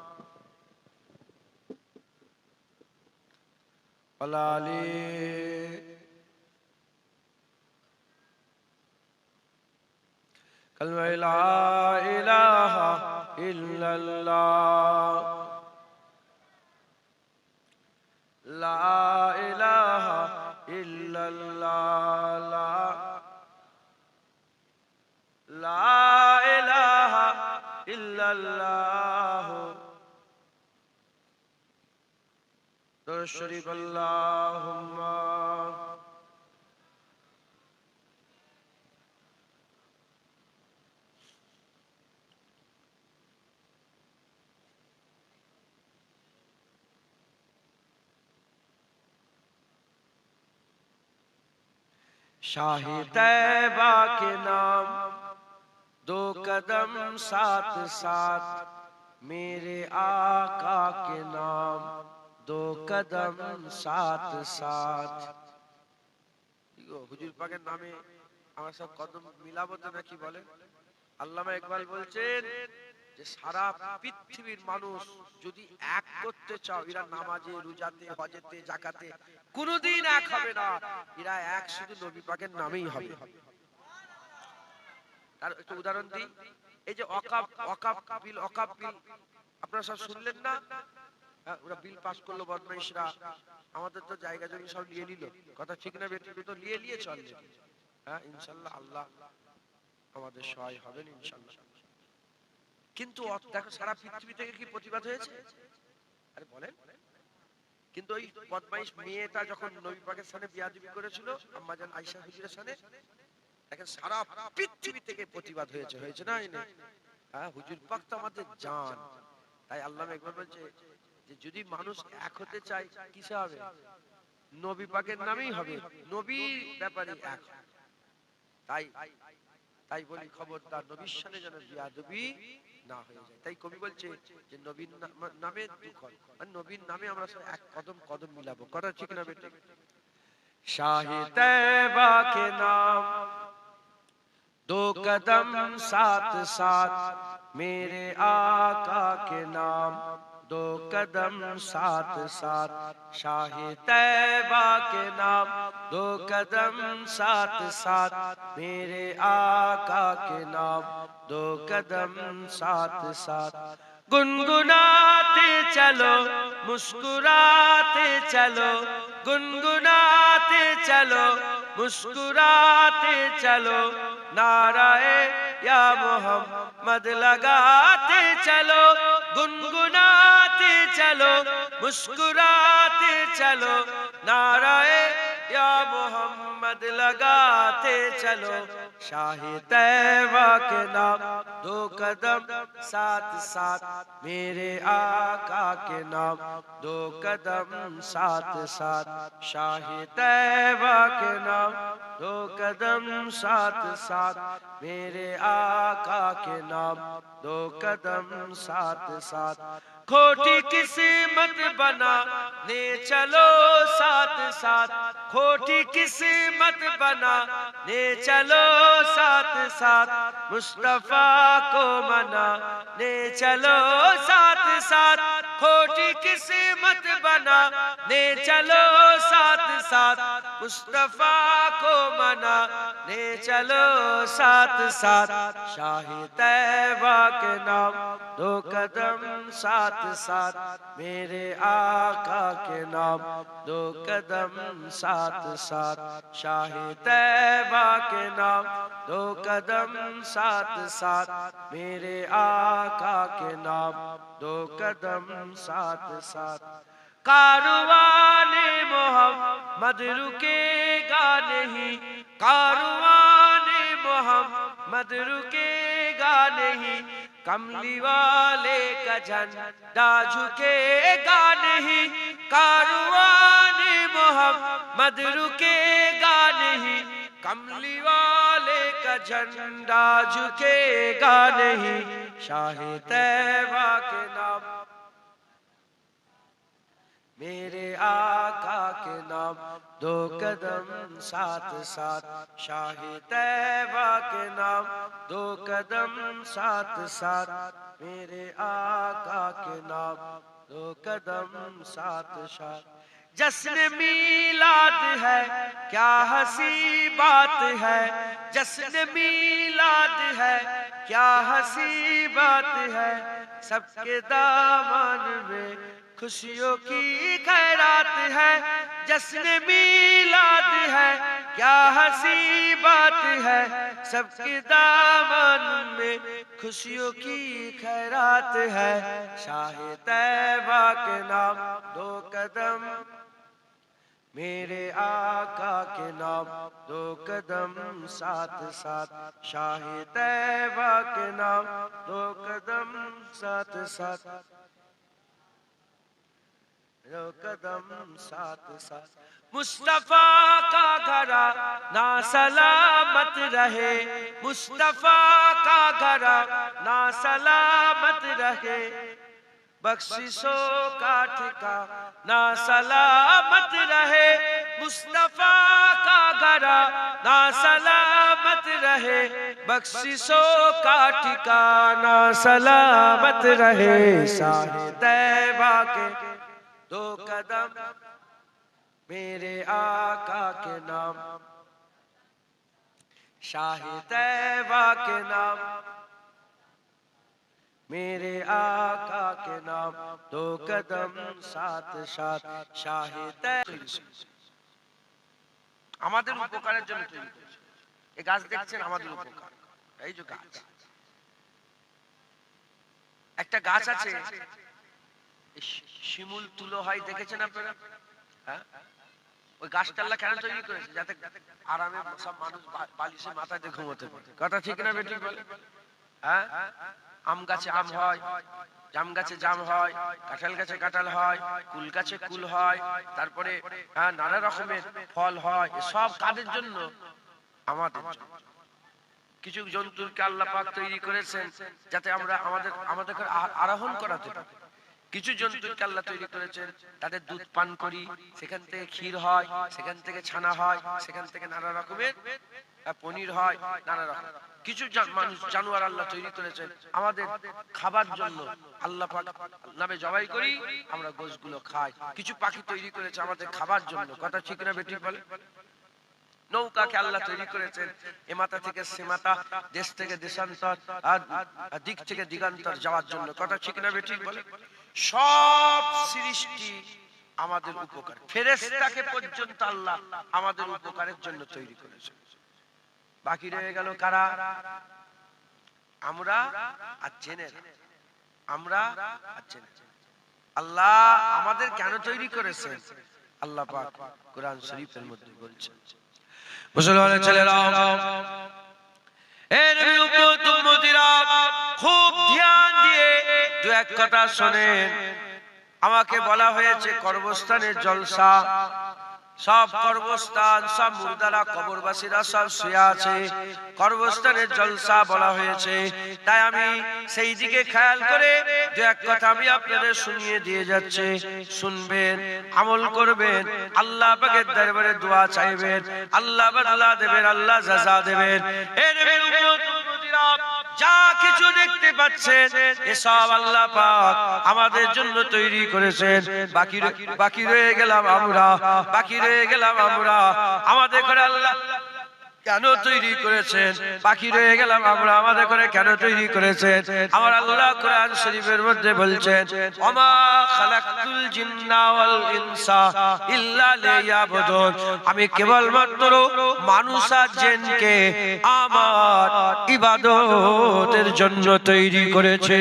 علي كلمة لا إله إلا الله لا إله إلا الله لا إله إلا الله درود شريف اللهم शाही तैबा के नाम दो कदम साथ साथ मेरे आका के नाम दो कदम साथ साथ হুজুর পাকের নামে আমরা সব কদম মিলাবো তো নাকি বলেন আল্লামা ইকবাল বলছেন যে সারা পৃথিবীর মানুষ যদি এক করতে চাও এরা নামাজে রোজাতে হজেতে যাকাতে কোনোদিন এক হবে না এরা এক শুধু নবী পাকের নামেই হবে তার একটা উদাহরণ দিই এই যে ওয়াকাফ বিল আপনারা সব শুনলেন না ওরা বিল পাস করলো বদমাইশরা আমাদের তো জায়গা জমি সব নিয়ে নিল কথা ঠিক না বেটি তো নিয়ে চলছে হ্যাঁ ইনশাআল্লাহ আল্লাহ আমাদের সহায় হবেন ইনশাআল্লাহ কিন্তু দেখো সারা পৃথিবী থেকে কি প্রতিবাদ হয়েছে আরে বলেন কিন্তু ওই বদমাইশ মেয়েটা যখন নবী পাকের সামনে বিয়াদবি করেছিল আম্মা জান আয়েশা হুজুরের সামনে দেখেন সারা পৃথিবী থেকে প্রতিবাদ হয়েছে না হ্যাঁ হুজুর পাক তো আমাদের জান তাই আল্লাহ একবার বলছে যে যদি মানুষ এক হতে চায় কিসে হবে নবী পাকের নামেই হবে নবীর ব্যাপারে এক তাই বলি খবরদার নবীর সামনে যেন বিয়াদবি না হয়ে যায় তাই কবি বলছে যে নবীর নামে দুঃখ আর নবীর নামে আমরা সব এক কদম মিলাবো কথা ঠিক না বেটি শাহে তৈবা के नाम दो कदम साथ साथ मेरे आका के नाम दो कदम साथ साथ शाहे तैबा के नाम दो कदम साथ साथ मेरे आका के नाम दो कदम साथ साथ गुनगुनाते चलो मुस्कुराते चलो गुनगुनाते चलो मुस्कुराते चलो नाराए या मोहम्मद लगाते चलो गुनगुनाते चलो मुस्कुराते चलो नाराए या मोहम्मद लगाते चलो शाही तैबा के नाम दो कदम साथ साथ मेरे आका के नाम दो कदम साथ साथ शाही तैबा के नाम दो कदम साथ साथ मेरे आका के नाम दो कदम साथ साथ खोटी किस्मत बनाने चलो साथ साथ खोटी किस्मत बनाने चलो साथ साथ मुस्तफा को मनाने चलो साथ साथ खोटी किस्मत बनाने चलो साथ साथ मुस्तफा को मनाने चलो साथ साथ शाही तैबा के नाम दो कदम साथ साथ मेरे आका के नाम दो कदम साथ साथ शाही तैबा के नाम दो कदम साथ साथ मेरे आका के नाम दो कदम साथ साथ कारवाने मोहम्मद रुकेगा नहीं कारवाने मोहम्मद रुकेगा नहीं कमली वाले का झंडा झुकेगा नहीं कारवाने मोहम्मद रुकेगा नहीं कमली वाले का झंडा झुकेगा नहीं शाहे तैबा के नाम मेरे आका के नाम दो कदम साथ साथ शाह तैबा के नाम, दो कदम साथ साथ मेरे आका के नाम, दो कदम साथ साथ। जश्न मीलाद है क्या हंसी बात है, जश्न मीलाद है क्या हंसी बात है, सबके दामन में खुशियों की खैरात है। जश्न मीलाद है क्या हंसी बात है, सबके दामन में खुशियों की खैरात है। शाह तैबा के नाम, दो कदम मेरे आका के नाम, दो कदम साथ साथ शाह तैबा के नाम, दो कदम साथ साथ, दो कदम साथ साथ। मुस्तफा का घरा ना सलामत रहे, मुस्तफा का घरा ना सलामत रहे, बख्शिशों का ठिकाना सलामत रहे, मुस्तफा का घरा ना सलामत रहे, बख्शिशों का ठिकाना सलामत रहे। शाह तैबा के दो कदम मेरे आका के नाम, शाह तैबा के नाम, मेरे आका के नाम, दो कदम साथ साथ शाह तैबा। আমাদের উপকারের জন্য তৈরি করেছে। এই গাছ দেখছেন আমাদের উপকার, এই যে গাছ, একটা গাছ আছে শিমুল তুলো হয় দেখেছেন আপনারা? হ্যাঁ, ওই গাছটা আল্লাহ কেন তৈরি করেছে? যাতে আরামে সব মানুষ বালিশে মাথায় দিয়ে ঘুমোতে পারে। কথা ঠিক না বেঠিক বলে? হ্যাঁ, আম গাছে আম হয়, জাম গাছে জাম হয়, কাঁঠাল গাছে কাঁঠাল হয়, কুল গাছে কুল হয়, তারপরে নানা রকমের ফল হয়। সব কাদের জন্য? আমাদের জন্য। কিছু জন্তুকে আল্লাহ পাক তৈরি করেছেন যাতে আমরা আমাদের আরোহণ করাতে পারি। কিছু জন্তুকে আল্লাহ তৈরি করেছেন তাদের দুধ পান করি, সেখান থেকে ক্ষীর হয়, সেখান থেকে ছানা হয়, সেখান থেকে নানা রকমের পনির হয়, নানা রকম। কিছু মানুষ জানোয়ার আল্লাহ তৈরি করেছেন আমাদের খাবার জন্য, আল্লাহ পাক নামে জবাই করি, আমরা গোশগুলো খাই। কিছু পাখি তৈরি করেছে আমাদের খাবার জন্য। কথা ঠিক না বেঠিক বলে? নৌকাকে আল্লাহ তৈরি করেছেন এ মাথা থেকে সে মাথা, দেশ থেকে দেশান্তর, দিক থেকে দিগান্তর যাওয়ার জন্য। কথা ঠিক না বেঠিক বলে? সব সৃষ্টি আমাদের উপকার, ফেরেশতাকে পর্যন্ত আল্লাহ আমাদের উপকারের জন্য তৈরি করেছেন। বাকি রয়ে গেল কারা? আমরা আর জেনে, আমরা আর জেনে। আল্লাহ আমাদের কেন তৈরি করেছেন? আল্লাহ পাক কোরআন শরীফের মধ্যে বলছেন, মুসলমানের ছেলেরা, এ নবী উম্মত উম্মতিরা, খুব ধ্যান দিয়ে দু এক কথা শোনেন। আমাকে বলা হয়েছে কর্মস্থানের জলসা, সব কর্মস্থান, সব মুর্দারা, কবরবাসীরা সব শুয়ে আছে, কর্মস্থানের জলসা বলা হয়েছে। তাই আমি সেই দিকে খেয়াল করে দু এক কথা আমি আপনাদের শুনিয়ে দিয়ে যাচ্ছে, শুনবেন, আমল করবেন, আল্লাহ পাকের দরবারে দোয়া চাইবেন, আল্লাহ বদলা দেবেন, আল্লাহ জাযা দেবেন। এ নবীর উম্মত উম্মতিরা, যা কিছু দেখতে পাচ্ছেন এসব আল্লাহ পাক আমাদের জন্য তৈরি করেছেন। বাকি রয়ে গেলাম আমরা, বাকি রয়ে গেলাম আমরা। আমাদের করে আল্লাহ কেন তৈরি করেছেন? বাকি রয়ে গেলাম আমরা, আমাদের করে কেন তৈরি করেছেন? আমার আল্লাহ কোরআন শরীফের মধ্যে বলছেন, ওমা খালাকতুল জিন্না ওয়াল ইনসা ইল্লা লিয়াবুদুন, আমি কেবলমাত্র মানুষ আর জিনকে আমার ইবাদতের জন্য তৈরি করেছি।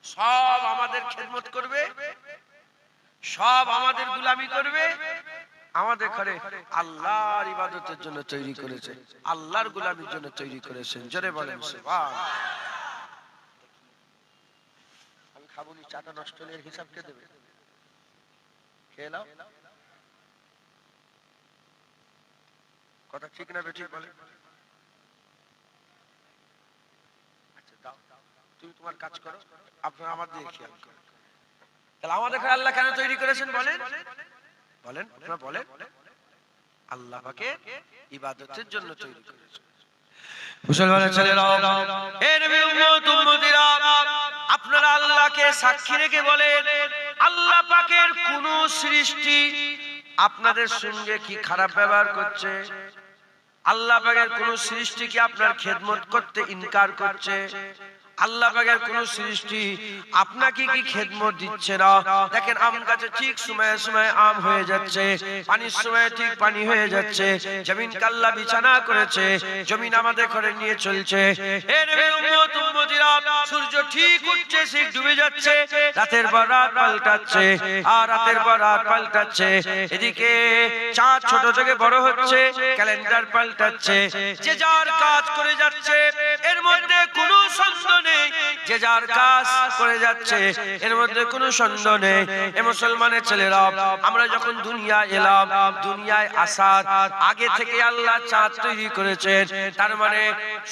সব আমাদের খেদমত করবে, সব আমাদের গোলামি করবে। আমাদের ঘরে আল্লাহর ইবাদতের জন্য তৈরি করেছে, আল্লাহর গোলামির জন্য তৈরি করেছেন। জোরে বলেন সুবহানাল্লাহ। আমি খাবো নি, চাটা নষ্ট হলে হিসাব কে দেবে? খেয়ে নাও। কথা ঠিক না বেঠিক বলে? আচ্ছা দাও, তুমি তোমার কাজ করো, আপনারা আমার দিকে খেয়াল করো। তাহলে আমাদের ঘরে আল্লাহ কেন তৈরি করেছেন বলেন? বলেন, আপনারা বলেন। আল্লাহ পাকের ইবাদতের জন্য তৈরি করেছে। মুসলমানের ছেলেরা, হে নবীর উম্মত উম্মতিরা, আপনারা আল্লাহকে সাক্ষী রেখে বলেন, আল্লাহ পাকের কোন সৃষ্টি আপনাদের সঙ্গে কি খারাপ ব্যবহার করছে? আল্লাহ পাকের কোন সৃষ্টি কি আপনার খেদমত করতে ইনকার করছে? আল্লাহ পাকের কোন সৃষ্টি আপনাকে কি খেদমত দিচ্ছে না? দেখেন, আম গাছে ঠিক সময়ে সময়ে আম হয়ে যাচ্ছে, পানির সময়ে ঠিক পানি হয়ে যাচ্ছে, জমিন কাল্লা বিছানা করেছে, জমিন আমাদের ঘরে নিয়ে চলছে। হে নবীর উম্মত উম্মতিরা, সূর্য ঠিক উঠছে, ঠিক ডুবে যাচ্ছে, রাতের পর রাত পাল্টাচ্ছে, আর রাতের পর রাত পাল্টাচ্ছে। এদিকে চাঁদ ছোট থেকে বড় হচ্ছে, ক্যালেন্ডার পাল্টাচ্ছে, যে যার কাজ করে যাচ্ছে, এর মধ্যে কোনো সন্দেহ নেই, যে যার কাজ করে যাচ্ছে, এর মধ্যে কোনো সন্দেহ নেই। এ মুসলমানের ছেলেরা, আমরা যখন দুনিয়া এলাম, দুনিয়ায় আসার আগে থেকে আল্লাহ চাঁদ তৈরি করেছেন, তার মানে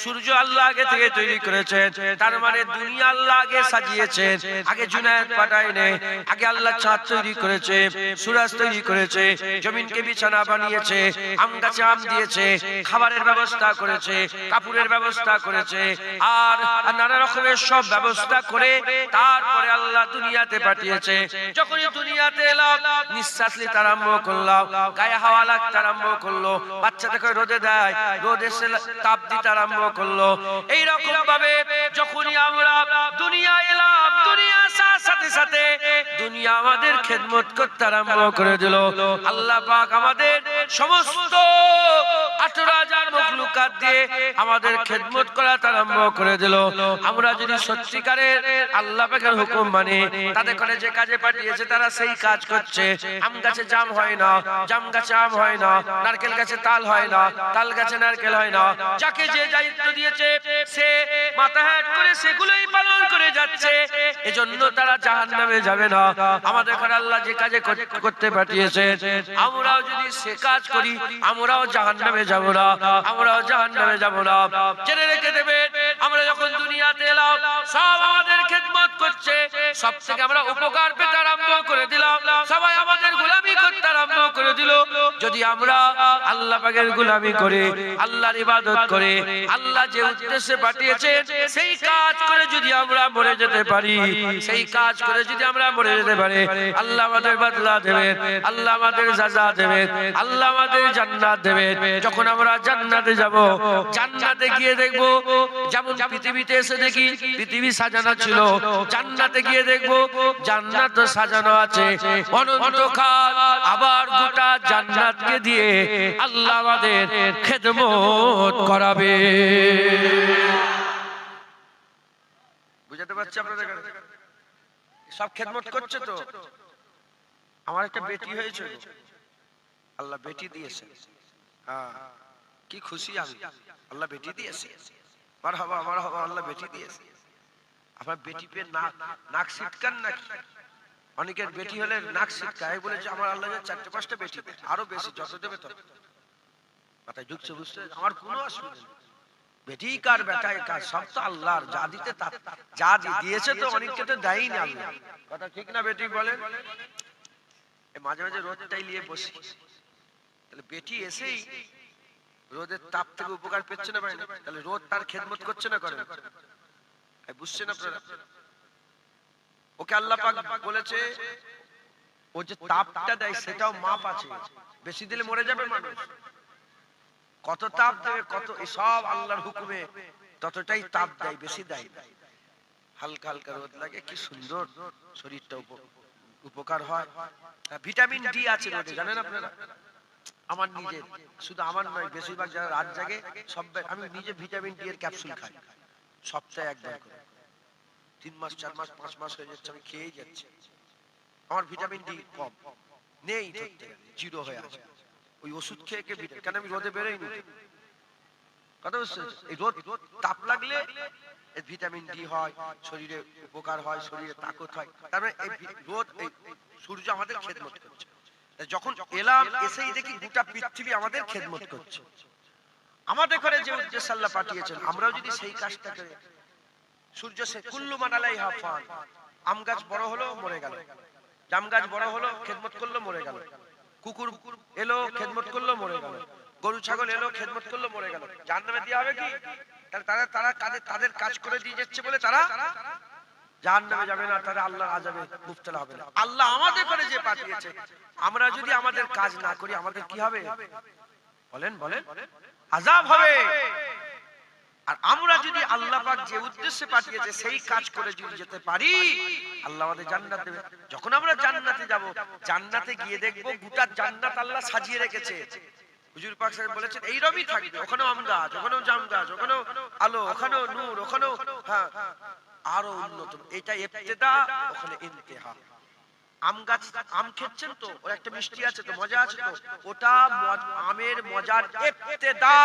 সূর্য আল্লাহ আগে থেকে তৈরি করেছেন, তার মানে দুনিয়া আল্লাহ আগে সাজিয়েছেন, আগে জুনায়েদ পাঠায়নি, আগে আল্লাহ চাঁদ তৈরি করেছে, সূরজ তৈরি করেছে, জমিনকে বিছানা বানিয়েছে, আম গাছে আম দিয়েছে, খাবারের ব্যবস্থা করেছে, কাপড়ের ব্যবস্থা করেছে, আর নানা রকমের সব ব্যবস্থা করে তারপরে আল্লাহ দুনিয়াতে পাঠিয়েছে। যখনই দুনিয়াতে এলাম, নিঃশ্বাস নিতে আরম্ভ করলাম, গায়ে হাওয়া লাগতে আরম্ভ করলো, বাচ্চাটাকে রোদে দেয়, রোদে তাপ দিতে আরম্ভ করলো। এইরকম ভাবে যখনই আমরা দুনিয়া এলাম, দুনিয়া আসার সাথে সাথে দুনিয়া আমাদের খেদমত করতে আরম্ভ করে দিল। আল্লাহ পাক আমাদের সমস্ত 18,000 মখলুকাত দিয়ে আমাদের খেদমত করা আরম্ভ করে দিল। আমরা যদি সত্যিকারের আল্লাহ পাকের হুকুম মানি, তাদের করে যে কাজে পাঠিয়েছে তারা সেই কাজ করছে। আম গাছে জাম হয় না, জাম গাছে আম হয় না, নারকেল গাছে তাল হয় না, তাল গাছে নারকেল হয় না। যাকে যে দায়িত্ব দিয়েছে সে মাথা হেঁট করে সেগুলোই পালন করে যাচ্ছে, এজন্য তারা জাহান্নামে যাবে না। আমাদের ঘরে আল্লাহ যে কাজে করতে পাঠিয়েছে, আমরাও যদি সে কাজ করি, আমরাও জাহান্নামে যাব না, আমরাও জাহান্নামে যাব না। জেনে রেখে দেবেন, আমরা যখন দুনিয়াতে এলাম, সব আমাদের খেদমত করছে, সব থেকে আমরা উপকার পেতে আরম্ভ করে দিলাম, সবাই আমাদের গোলামি করতে আরম্ভ করে দিল। যদি আমরা আল্লাহ পাকের গোলামি করে, আল্লাহর ইবাদত করে, আল্লাহ যে উদ্দেশ্যে পাঠিয়েছে সেই কাজ করে যদি আমরা মরে যেতে পারি, সেই কাজ করে যদি আমরা মরে যেতে পারি, আল্লাহ আমাদের বদলা দেবেন, আল্লাহ আমাদের সাজা দেবেন, আল্লাহ আমাদের জান্নাত দেবেন। যখন আমরা জান্নাতে যাব, জান্নাতে গিয়ে দেখব যেমন পৃথিবীতে এসে দেখি পৃথিবী সাজানো ছিল, জান্নাতে গিয়ে দেখব জান্নাত সাজানো আছে অনন্তকাল। আবার গোটা জান্নাতকে দিয়ে আল্লাহ আমাদের খেদমত করাবে। বুঝতে পারছি আপনাদের সব খেদমত করছে তো। আমার একটা বেটি হয়েছে, আল্লাহ বেটি দিয়েছে, কি খুশি আমি, আল্লাহ বেটি দিয়েছে, মারহাবা মারহাবা, আল্লাহ বেটি দিয়েছে। আপনার বেটি পেয়ে নাক সিটকান নাকি? অনেকের বেটি হলে নাক সিটকায়, বলেছে আমার আল্লাহ 4-5টা বেটি, আরো বেশি যত দেবে তত। মাথায় ঢুকছে, বুঝতে? আমার কোনো অসুবিধা নেই, বেটি কার বেটাই কার, সব তো আল্লাহর, যা দিতে যা দিয়েছে তো অনেককে তো দেয়ই না আল্লাহ। কথা ঠিক না বেটি বলেন? মাঝে মাঝে রোদটাই নিয়ে বসি, তাহলে বেটি এসেই রোদের তাপ থেকে উপকার পেচ্ছে না ভাই, তাহলে রোদ তার খেদমত করছে না করে? বুঝছেন আপনারা? ওকে আল্লাহ পাক বলেছে ও যে তাপটা দেয় সেটাও মাপ আছে, বেশি দিলে মরে যাবে মানুষ। কত তাপ দেবে, কত সব আল্লাহর হুকুমে ততটাই তাপ দেয়, বেশি দেয়। হালকা হালকা রোদ লাগে, কি সুন্দর শরীরটা উপকার হয়। ভিটামিন ডি আছে রোদে, জানেন আপনারা? আমার নিজের, শুধু আমার নয়, বেশিরভাগ যারা রাত জাগে সব, আমি নিজে ভিটামিন ডি এর ক্যাপসুল খাই সপ্তাহে একবার করে। 3 মাস 4 মাস 5 মাস হয়ে যাচ্ছে আমি খেয়েই যাচ্ছি। আমার ভিটামিন ডি কম নেই, জিরো হয়ে আছে। ওই ওষুধ খেয়ে কেন আমি রোদে বেরোই নি। কথা বুঝছেন? এই রোদ তাপ লাগলে ভিটামিন ডি হয়, শরীরে উপকার হয়, শরীরে তাকত হয়। তার মানে এই রোদ, এই সূর্য আমাদের খেদমত করছে। যখন এলাম, এসেই দেখি গোটা পৃথিবী আমাদের খেদমত করছে। আমাদের ঘরে যে উদ্দেশ্য আল্লাহ পাঠিয়েছেন, আমরাও যদি সেই কাজটা করি, সূর্য সে কুল্লু মান আলাইহা ফান, আম গাছ বড় হলো মরে গেল, জাম গাছ বড় হলো খেদমত করলো মরে গেল, কুকুর এলো খেদমত করলো মরে গেল, গরু ছাগল এলো খেদমত করলো মরে গেল, জাহান্নামে দেওয়া হবে কি? তারা তারা তাদের কাজ করে দিয়ে যাচ্ছে বলে তারা জাহান্নামে যাবে না, তারা আল্লাহর আযাবে মুবতালা হবে না। আল্লাহ আমাদের করে যে পাঠিয়েছে, আমরা যদি আমাদের কাজ না করি আমাদের কি হবে? বলেন বলেন, আযাব হবে। আর আমরা যদি আল্লাহ পাক যে উদ্দেশ্যে পাঠিয়েছে সেই কাজ করে যদি যেতে পারি, আল্লাহ আমাদের জান্নাত দেবে। যখন আমরা জান্নাতে যাব, জান্নাতে গিয়ে দেখব গোটা জান্নাত আল্লাহ সাজিয়ে রেখেছে। হুজুর পাক সাহেব বলেছেন এই রবি থাকবে, ওখানেও আম গাছ, ওখানেও জাম গাছ, ওখানেও আলো, ওখানেও নূর, ওখানেও হ্যাঁ আরো উন্নত। এটা ইবতিদা, ওখানে ইন্তেহা। আম গাছ আম খেচ্ছেন তো, ওর একটা মিষ্টি আছে তো, মজা আছে তো, ওটা আমের মজার ইবতিদা।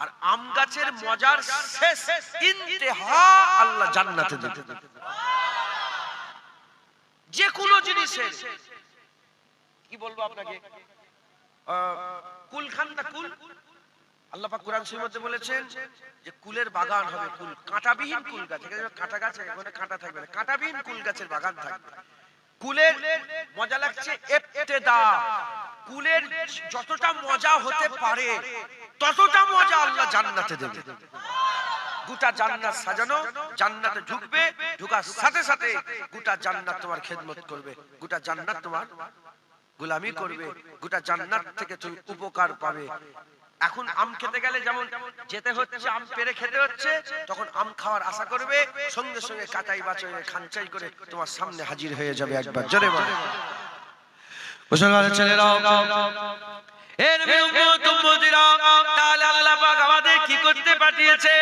আর আম গাছের মজার শেষ ইন্তেহা আল্লাহ জান্নাতে দেবে। যে কোনো জিনিসের কি বলবো আপনাকে, কুল খান না কুল, আল্লাহ পাক কোরআন শরীফের মধ্যে বলেছেন যে কুলের বাগান হবে, কুল কাঁটাবিহীন কুল গাছ, এখানে কাঁটা গাছ এখানে কাঁটা থাকবে না, কাঁটাবিহীন কুল গাছের বাগান থাকবে। কুলের মজা লাগছে ইবতিদা, কুলের যতটা মজা হতে পারে ততটা মজা আল্লাহ জান্নাতে দেবে। গোটা জান্নাত সাজানো, জান্নাতে ঢুকবে, ঢোকার সাথে সাথে গোটা জান্নাত তোমার খেদমত করবে, গোটা জান্নাত তোমার গোলামি করবে, গোটা জান্নাত থেকে তুমি উপকার পাবে। এখন আম খেতে গেলে যেমন যেতে হচ্ছে, আম পেড়ে খেতে হচ্ছে, তখন আম খাওয়ার আশা করবে, সঙ্গে সঙ্গে কাটাই বাছাই খানচাই করে তোমার সামনে হাজির হয়ে যাবে। একবার জোরে বলে মুসলমানের ছেলেরা, এর উম্মত উম্মতিরা, তাহলে আল্লাহ পাক আমাদের কি করতে পাঠিয়েছে?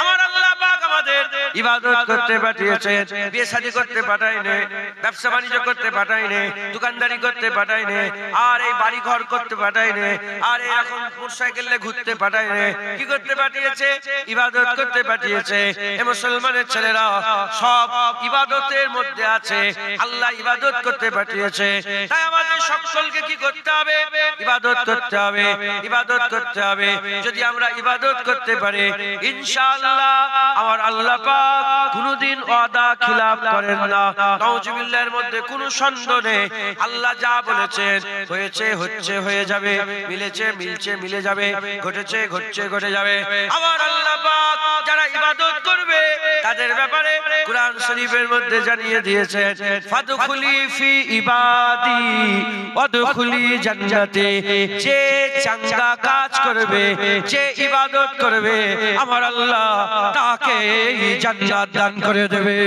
আমার আল্লাহ পাক আমাদের ইবাদত করতে পাঠিয়েছে, বিয়ে শাদী করতে পাঠায়নি, ব্যবসা বাণিজ্য করতে পাঠায়নি, দোকানদারি করতে পাঠায়নি, আর এই বাড়ি ঘর করতে পাঠায়নি, আর এরকম মোটরসাইকেলে ঘুরতে পাঠায়নি। কি করতে পাঠিয়েছে? ইবাদত করতে পাঠিয়েছে। এ মুসলমানের ছেলেরা, সব ইবাদতের মধ্যে আছে, আল্লাহ ইবাদত করতে পাঠিয়েছে। তাই আমাদের সকলকে কি করতে হবে? ইবাদত করতে হবে, ইবাদত করতে হবে। যদি আমরা ইবাদত করতে পারি, ইনশাআল্লাহ আমার আল্লাহ পাক কোনদিন ওয়াদা খিলাফ করেন না। নাউজুবিল্লাহর মধ্যে কোনো সন্দেহ নেই। আল্লাহ যা বলেছেন হয়েছে হচ্ছে হয়ে যাবে, মিলেছে মিলছে মিলে যাবে, ঘটেছে ঘটছে ঘটে যাবে। আমার আল্লাহ পাক যারা ইবাদত করবে তাদের ব্যাপারে কুরআন শরীফের মধ্যে জানিয়ে দিয়েছেন, ফাদখুলি ফি ইবাদি ওয়াদখুলি জান্নাতি। যে চাঙ্গা কাজ করবে, যে ইবাদত করবে, আমার আল্লাহ তাকে জান্নাত দান করে দেবে।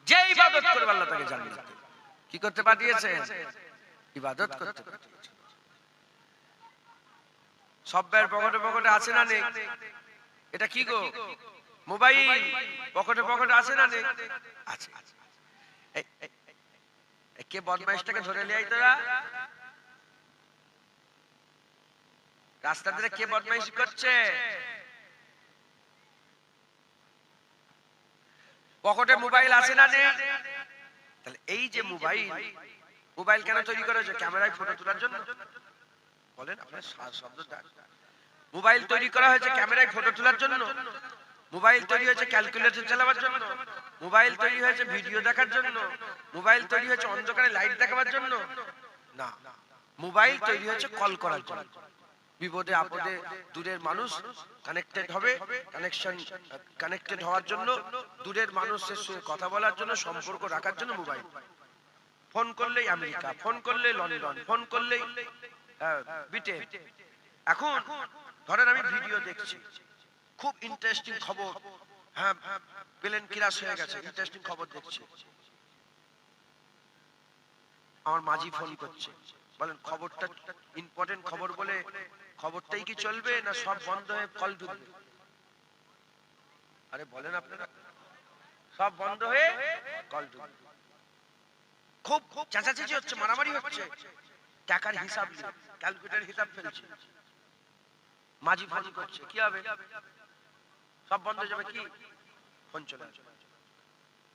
যে ইবাদত করবে আল্লাহ তাকে জান্নাত কি করতে পাঠিয়েছে? ইবাদত করতে পাঠিয়েছে। সব্বের পকেটে পকেটে আছে না নেই? এটা কি গো? মোবাইল পকেটে পকেটে আছে না নেই? আছে। কে বদমাইশটাকে ধরে নিয়ে আই তোরা? রাস্তা দিয়ে কে বদমাইশি করছে? পকেটে মোবাইল আছে না নেই? তাহলে এই যে মোবাইল কেন তৈরি করা হয়েছে? ক্যামেরায় ফটো তোলার জন্য? বলেন আপনার শব্দটা। মোবাইল তৈরি করা হয়েছে ক্যামেরায় ফটো তোলার জন্য? মোবাইল তৈরি হয়েছে ক্যালকুলেটর চালাবার জন্য? মোবাইল তৈরি হয়েছে ভিডিও দেখার জন্য? মোবাইল তৈরি হয়েছে অন্ধকারে লাইট দেখাবার জন্য? না, মোবাইল তৈরি হয়েছে কল করার জন্য। বিপদে আপদে দূরের মানুষ কানেক্টেড হবে, কানেক্টেড হওয়ার জন্য, দূরের মানুষের সঙ্গে কথা বলার জন্য, সম্পর্ক রাখার জন্য মোবাইল। ফোন করলেই আমেরিকা, ফোন করলেই লন্ডন, ফোন করলেই ব্রিটেন। এখন ধরেন আমি ভিডিও দেখছি, খুব ইন্টারেস্টিং খবর, হ্যাঁ প্লেন ক্র্যাশ হয়ে গেছে, ইন্টারেস্টিং খবর দেখছি। আমার মাঝি ফোন করছে, বলেন খবরটা ইম্পর্টেন্ট খবর বলে খবরটাই কি চলবে, না সব বন্ধ হয়ে কল ঢুকবে? আরে বলেন আপনারা, সব বন্ধ হয়ে কল ঢুকবে। খুব চেঁচাচেঁচি হচ্ছে, মারামারি হচ্ছে, টাকার হিসাব নেই, ক্যালকুলেটর হিসাব ফেলছে। মাঝি ফোন করছে, কি হবে? সব বন্ধ হয়ে যাবে, কি ফোন চলে আসবে।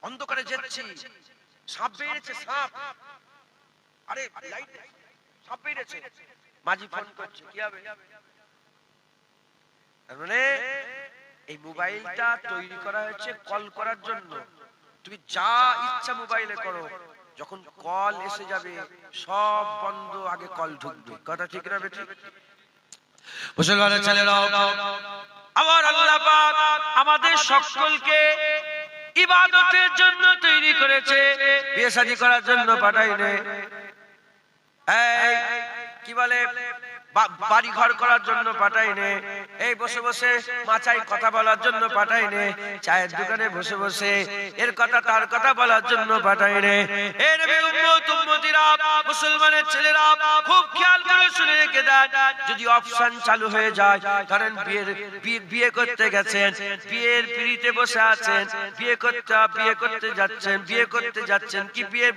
অন্ধকারে যাচ্ছি, সাপ বেরিয়েছে, সাপ, আরে লাইট, সাপ বেরিয়েছে, মাঝি ফোন করছে, কি হবে? মানে এই মোবাইলটা তৈরি করা হয়েছে কল করার জন্য। তুমি যা ইচ্ছা মোবাইলে করো, যখন কল এসে যাবে সব বন্ধ, আগে কল ঢুকবে। কথা ঠিক না বেঠিক? মুসলমানের ছেলেরাও, আবার আল্লাহ পাক আমাদের সকলকে ইবাদতের জন্য তৈরি করেছে, বিয়ে শাদী করার জন্য পাঠাইনি। এই কি বলে, বাড়ি ঘর করার জন্য পাঠাইনি, এই বসে বসে মাচাই কথা বলার জন্য পাঠাইনি, চায়ের দোকানে বসে বসে এর কথা তার কথা বলার জন্য পাঠাইনি। এই নবী উম্মত উম্মতিরা, মুসলমানের ছেলেরা খুব খেয়াল করে শুনে রেখে দেন, যদি অপশন চালু হয়ে যায়, কারণ বিয়ে করতে গেছেন, বিয়ের পিড়িতে বসে আছেন, বিয়ে করতে যাচ্ছেন কি বিয়ের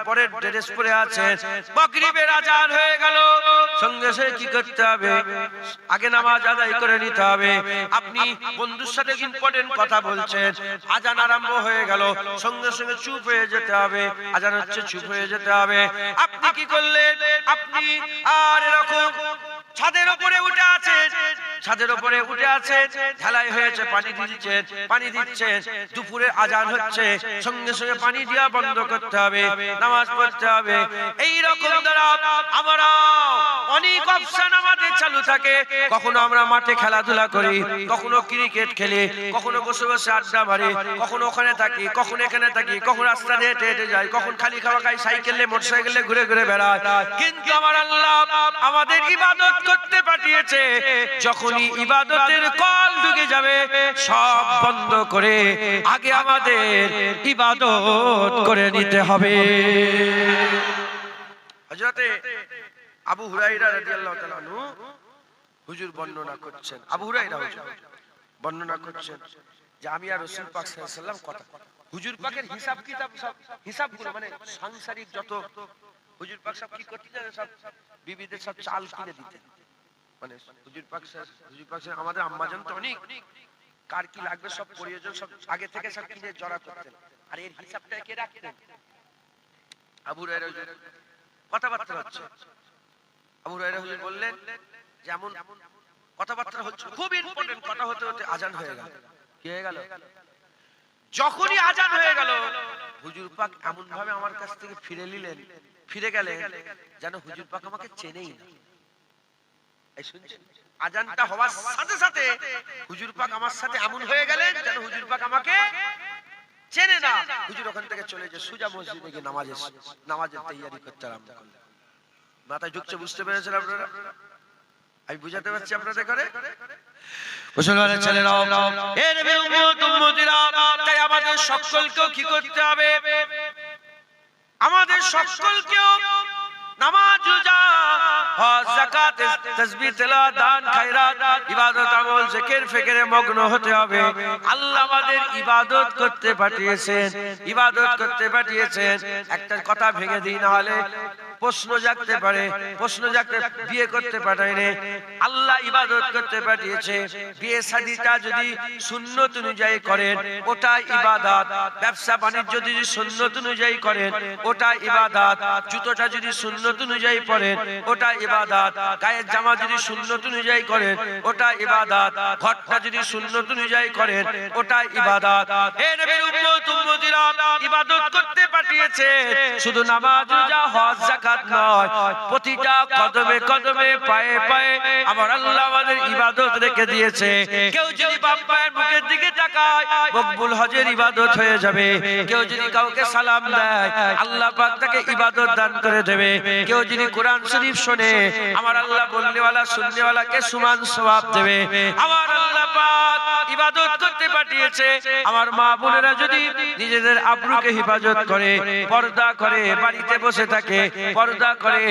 পরের ড্রেস পরে আছেন, মাগরিবের আজান হয়ে গেল, সঙ্গে সঙ্গে কি করতে হবে? আগে নামাজ আদায় করে নিতে হবে। আপনি বন্ধুর সাথে ইম্পর্টেন্ট কথা বলছেন, আজান আরম্ভ হয়ে গেল, সঙ্গে সঙ্গে চুপ হয়ে যেতে হবে। আজান হচ্ছে, চুপ হয়ে যেতে হবে। আপনি কি করলেন? আপনি আর এরকম ছাদের উপরে উঠে আছেন, ঢালাই হয়েছে, পানি দিচ্ছেন, দুপুরে আজান হচ্ছে, সঙ্গে সঙ্গে পানি দেওয়া বন্ধ করতে হবে, নামাজ পড়তে হবে। এই রকম দ্বারা আমরা অনেক অপশন আমাদের চালু থাকে। কখনো আমরা মাঠে খেলাধুলা করি, কখনো ক্রিকেট খেলি, কখনো বসে বসে আড্ডা মারি, কখনো ওখানে থাকি, কখনো এখানে থাকি, কখনো রাস্তা দিয়ে হেঁটে হেঁটে যাই, কখন খালি খাওয়া খাই, সাইকেলে মোটরসাইকেলে ঘুরে ঘুরে বেড়াই। কিন্তু আমার আল্লাহ আমাদের ইবাদত করতে পাঠিয়েছে, যখনই ইবাদতের কল ঢুকে যাবে সব বন্ধ করে আগে আমাদের ইবাদত করে নিতে হবে। হযরতে আবু হুরায়রা রাদিয়াল্লাহু তাআলা আনহু হুজুর বর্ণনা করছেন, আবু হুরায়রা হুজুর বর্ণনা করছেন যে আমি আর রাসূল পাক সাল্লাল্লাহু আলাইহি ওয়াসাল্লাম কথা, হুজুর পাকের হিসাব কিতাব, সব হিসাবগুলো মানে সাংসারিক যত হুজুর পাক সব কি করতে জানেন, সব বিবিদের সব চাল কিনে দিতেন। মানে হুজুর পাক আমাদের আম্মাজান তো অনেক, কার কি লাগবে সব প্রয়োজন সব আগে থেকে সব কিনে জড়া করতেন, আর এর হিসাবটা কে রাখতেন? আবু হুরায়রা হুজুর কথাবার্তা হচ্ছে, আবু হুরায়রা হুজুর বললেন যে এমন কথাবার্তা হচ্ছে, খুব ইম্পর্টেন্ট কথা হতে হতে আজান হয়ে গেল। কি হয়ে গেল? যখনই আজান হয়ে গেল হুজুর পাক এমন ভাবে আমার কাছ থেকে ফিরে গেলেন যেন হুজুর পাক আমাকে চেনেই না। এই শুনছেন, আজানটা হওয়ার সাথে সাথে হুজুর পাক আমার সাথে এমন হয়ে গেলেন যেন হুজুর পাক আমাকে চেনে না। হুজুর ওখান থেকে চলে যে সুজা মসজিদে গিয়ে নামাজের তৈয়ারি করতে আরম্ভ করলেন। মাথায় ঢুকছে, বুঝতে পেরেছেন আপনারা? আমি বুঝাতে পারছি আপনাদের করে? মুসলমানের ছেলেরাও, এ নবী উম্মত উম্মতিরা, তাই আমাদের সকলকেও কি করতে হবে? আমাদের সকলকেও নামাজ, রোজা, হজ, যাকাত, তাসবিহ, তেলাওয়াত, দান, খায়রাত, ইবাদত, আমল, জিকির, ফিকিরে মগ্ন হতে হবে। আল্লাহ আমাদের ইবাদত করতে পাঠিয়েছেন। একটা কথা ভেঙে দিই, না হলে প্রশ্ন জাগতে পারে, বিয়ে করতে পাঠায়নি, আল্লাহ ইবাদত করতে পাঠিয়েছে। বিয়ে শাদীটা যদি সুন্নত অনুযায়ী করেন ওটা ইবাদত, ব্যবসা বাণিজ্য যদি সুন্নত অনুযায়ী করেন ওটা ইবাদত, জুতোটা যদি সুন্নত অনুযায়ী পরেন ওটা ইবাদত, গায়ের জামা যদি সুন্নত অনুযায়ী করেন ওটা ইবাদত, ঘরটা যদি সুন্নত অনুযায়ী করেন ওটা ইবাদত। হে নবীর উম্মত উম্মতিরা, ইবাদত করতে পাঠিয়েছে, শুধু নামাজ, রোজা, হজ, যাকাত নয়, প্রতিটা কদমে কদমে, পায়ে পায়ে আমার আল্লাহ আমাদের ইবাদত রেখে দিয়েছে। কেউ যদি বাপ মায়ের মুখের দিকে তাকায় মকবুল হজের ইবাদত হয়ে যাবে। কেউ যদি কাউকে সালাম দেয় আল্লাহ পাক তাকে ইবাদত দান করে দেবে। কেউ যদি কোরআন শরীফ শোনে আমার আল্লাহ বলনেওয়ালা শুননেওয়ালাকে সমান সওয়াব দেবে। আমার আল্লাহ পাক ইবাদত করতে পাঠিয়েছে। আমার মা বোনেরা যদি নিজেদের আব্রুকে হেফাজত করে, পর্দা করে, বাড়িতে বসে থাকে, পর্দা করে,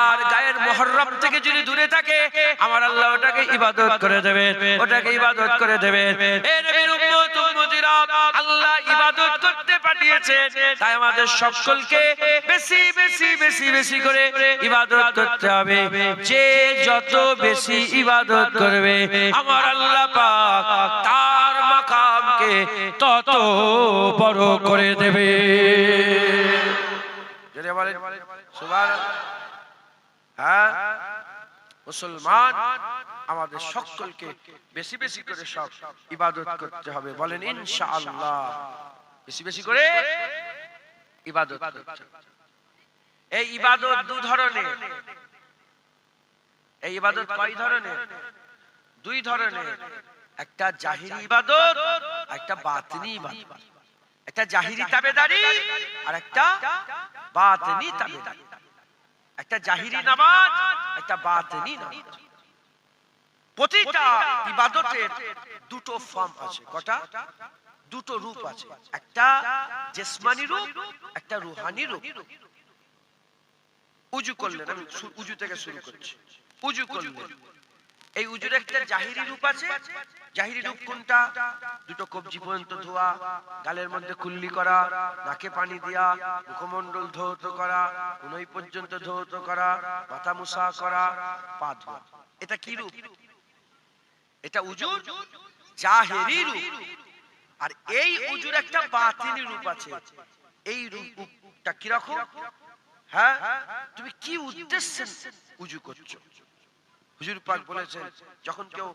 আর গায়ের মুহররম থেকে যদি দূরে থাকে আমার আল্লাহ ওটাকে ইবাদত করে দেবেন, এ নবীর উম্মত উম্মতিরা, আল্লাহ ইবাদত করতে পাঠিয়েছে। তাই আমাদের সকলকে বেশি বেশি বেশি বেশি করে ইবাদত করতে হবে। যে যত বেশি ইবাদত করবে আমার আল্লাহ পাক তার মাকামকে তত বড় করে দেবে। সুবহানাল্লাহ। হ্যাঁ, মুসলমান আমাদের সকলকে বেশি বেশি করে সব ইবাদত করতে হবে, বলেন ইনশাআল্লাহ। বেশি বেশি করে ইবাদত করতে হবে। এই ইবাদত দুই ধরনের। এই ইবাদত কয় ধরনের? দুই ধরনের। একটা জাহিরি ইবাদত, একটা বাতিনি ইবাদত। একটা জাহিরি তাবেদারি আর একটা বাতিনি তাবেদারি। একটা জাহিরি নামাজ, একটা বাতিনি নামাজ। প্রতিটা ইবাদতের দুটো ফর্ম আছে। কটা? দুটো রূপ আছে। একটা জিসমানি রূপ, একটা রূহানি রূপ। উযু করলেন, আমি উযু থেকে শুরু করছি। উযু করলেন, এই উযুর একটা জাহিরি রূপ আছে। জাহিরি রূপ কোনটা? দুটো কবজি পর্যন্ত ধোয়া, গালের মধ্যে কুল্লি করা, নাকে পানি দেয়া, মুখমণ্ডল ধৌত করা, কোনই পর্যন্ত ধৌত করা, মাথা মুছা করা, পা ধোয়া। এটা কি রূপ? এটা উযুর জাহিরি রূপ। আর এই উযুর একটা বাতিনি রূপ আছে। এই রূপটা কি রকম? হ্যাঁ, তুমি কি উদ্দেশ্যে উযু করছো? হুজুর পাক বলেছেন, যখন কেউ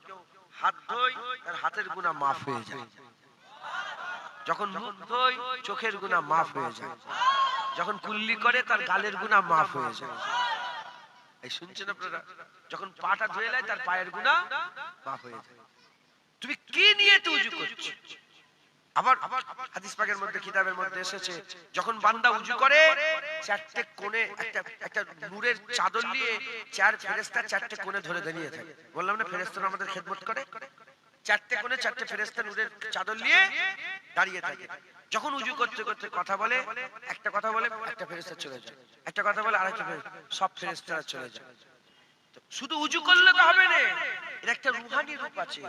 হাত ধোয় তার হাতের গুনাহ মাফ হয়ে যায়, যখন মুখ ধোয় চোখের গুনাহ মাফ হয়ে যায়, যখন কুল্লি করে তার গালের গুনাহ মাফ হয়ে যায়। এই শুনছেন আপনারা? যখন পাটা ধুয়ে নেয় তার পায়ের গুনাহ মাফ হয়ে যায়। তুমি কি নিয়ে উযু করছো? আবার হাদিস পাকের মধ্যে, কিতাবের মধ্যে এসেছে, যখন বান্দা উযু করে চারটে কোণে একটা নূরের চাদর নিয়ে চার ফেরেশতা চারটে কোণে ধরে দাঁড়িয়ে থাকে। বললাম না ফেরেশতারা আমাদের খেদমত করে? চারটে কোণে চারটে ফেরেশতা নূরের চাদর নিয়ে দাঁড়িয়ে থাকে। যখন উযু করতে করতে কথা বলে, একটা কথা বলে একটা ফেরেশতা চলে যায়, একটা কথা বলে আরেকটা ফেরেশতা, সব ফেরেশতারা চলে যায়। শুধু উযু করলে তো হবে না, এর একটা রূহানি রূপ আছে।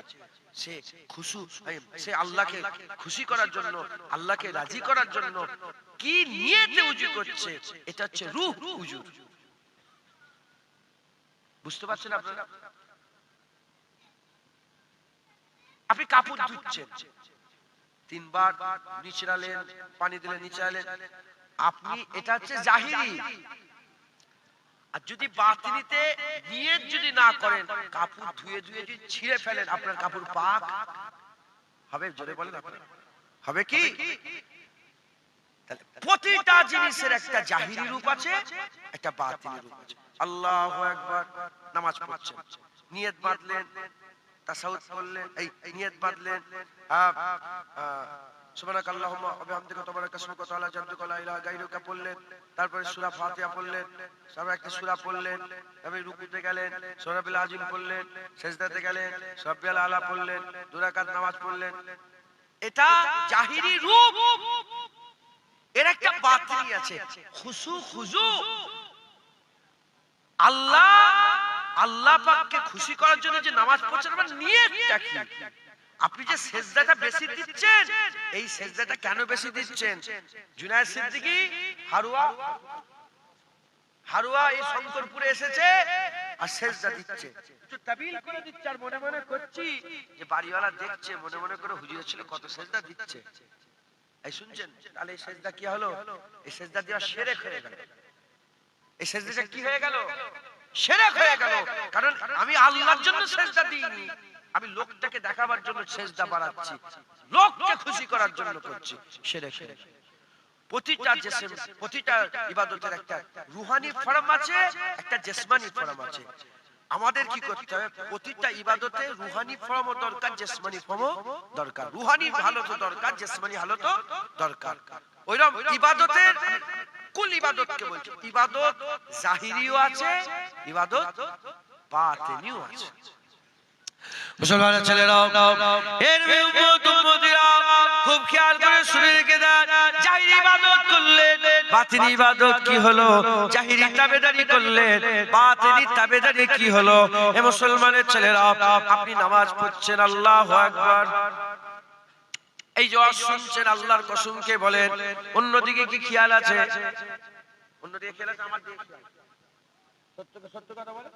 সে আল্লাহকে খুশি করার জন্য, আল্লাহকে রাজি করার জন্য কি নিয়তে উযু করছে, এটা হচ্ছে রূহ উযু। বুঝতে পারছেন আপনারা? আপনি কাপড় ধুচ্ছেন, তিনবার নিচড়ালেন, পানি দিলেন, নিচড়ালেন, আপনি, এটা হচ্ছে জাহিরি। আর যদি বাতিনিতে নিয়ত যদি না করেন, কাপড় ধুয়ে ধুয়ে যদি ছিঁড়ে ফেলেন, আপনার কাপড় পাক হবে? জোরে বলেন আপনারা, হবে কি? প্রতিটা জিনিসের একটা জাহিরি রূপ আছে, একটা বাতিনি রূপ আছে। আল্লাহু আকবার, নামাজ পড়ছেন, নিয়ত বাঁধলেন, তাসাউদ করলেন, এই নিয়ত বাঁধলেন, সুবহানাকাল্লাহুম্মা ওয়া বিহামদিকা তাবারাকা ইসমুকা ওয়া তাআলা জাদ্দুকা লা ইলাহা গায়রুকা পড়লেন, তারপরে সূরা ফাতিহা পড়লেন, তারপর একটা সূরা পড়লেন, তারপরে রুকুতে গেলেন, সূরা বিল আজিম পড়লেন, সিজদাতে গেলেন, সাব্বিহাল আলা পড়লেন, দুই রাকাত নামাজ পড়লেন। এটা জাহিরি রূপ। এর একটা বাতিনি আছে, খুশু খুজু। আল্লাহ পাককে খুশি করার জন্য যে নামাজ পড়ছেন, মানে নিয়তটা কি? আপনি যে সেজদাটা বেশি দিচ্ছেন, এই সেজদাটা কেন বেশি দিচ্ছেন? জুনায়েদ সিদ্দিকী হারুয়া এই শঙ্করপুরে এসেছে আর সেজদা দিচ্ছে, একটু তাবিল করে দিচ্ছে, আর মনে মনে করছি যে বাড়িওয়ালা দেখছে, মনে মনে করে হুজুরের ছিল কত সেজদা দিচ্ছে। এই শুনছেন? তাহলে এই সেজদা কি হলো? এই সেজদা দেওয়া শিরক হয়ে গেল। এই সেজদাটা কি হয়ে গেল? শিরক হয়ে গেল। কারণ আমি আল্লাহর জন্য সেজদা দিইনি, আমি লোকটাকে দেখাবার জন্য সেজদা বাড়াচ্ছি, লোককে খুশি করার জন্য করছি। শিরক। প্রতিটা ইবাদতের একটা রূহানি ফরম আছে, একটা জিসমানি ফরম আছে। আমাদের কি করতে হবে? প্রতিটা ইবাদতে রূহানি ফরমও দরকার, জিসমানি ফরমও দরকার। রূহানি হালতও দরকার, জিসমানি হালতও দরকার। ওইরকম ইবাদতের কুল ইবাদতকে বলছে, ইবাদত জাহিরিও আছে, ইবাদত বাতিনিও আছে। মুসলমানের ছেলেরাও, এর উম্মতিরা খুব খেয়াল করে শুনে রেখে দেন। জাহিরি ইবাদত করলেন, বাতিনি ইবাদত কি হলো? জাহিরি তাবেদারি করলেন, বাতিনি তাবেদারি কি হলো? এ মুসলমানের ছেলেরা, আপনি নামাজ পড়ছেন, আল্লাহু আকবার, এই যে শুনছেন, আল্লাহর কসমকে বলেন, অন্যদিকে কি খেয়াল আছে? অন্যদিকে খেয়াল আছে? আমার দিকে খেয়াল। সত্য কথা বলে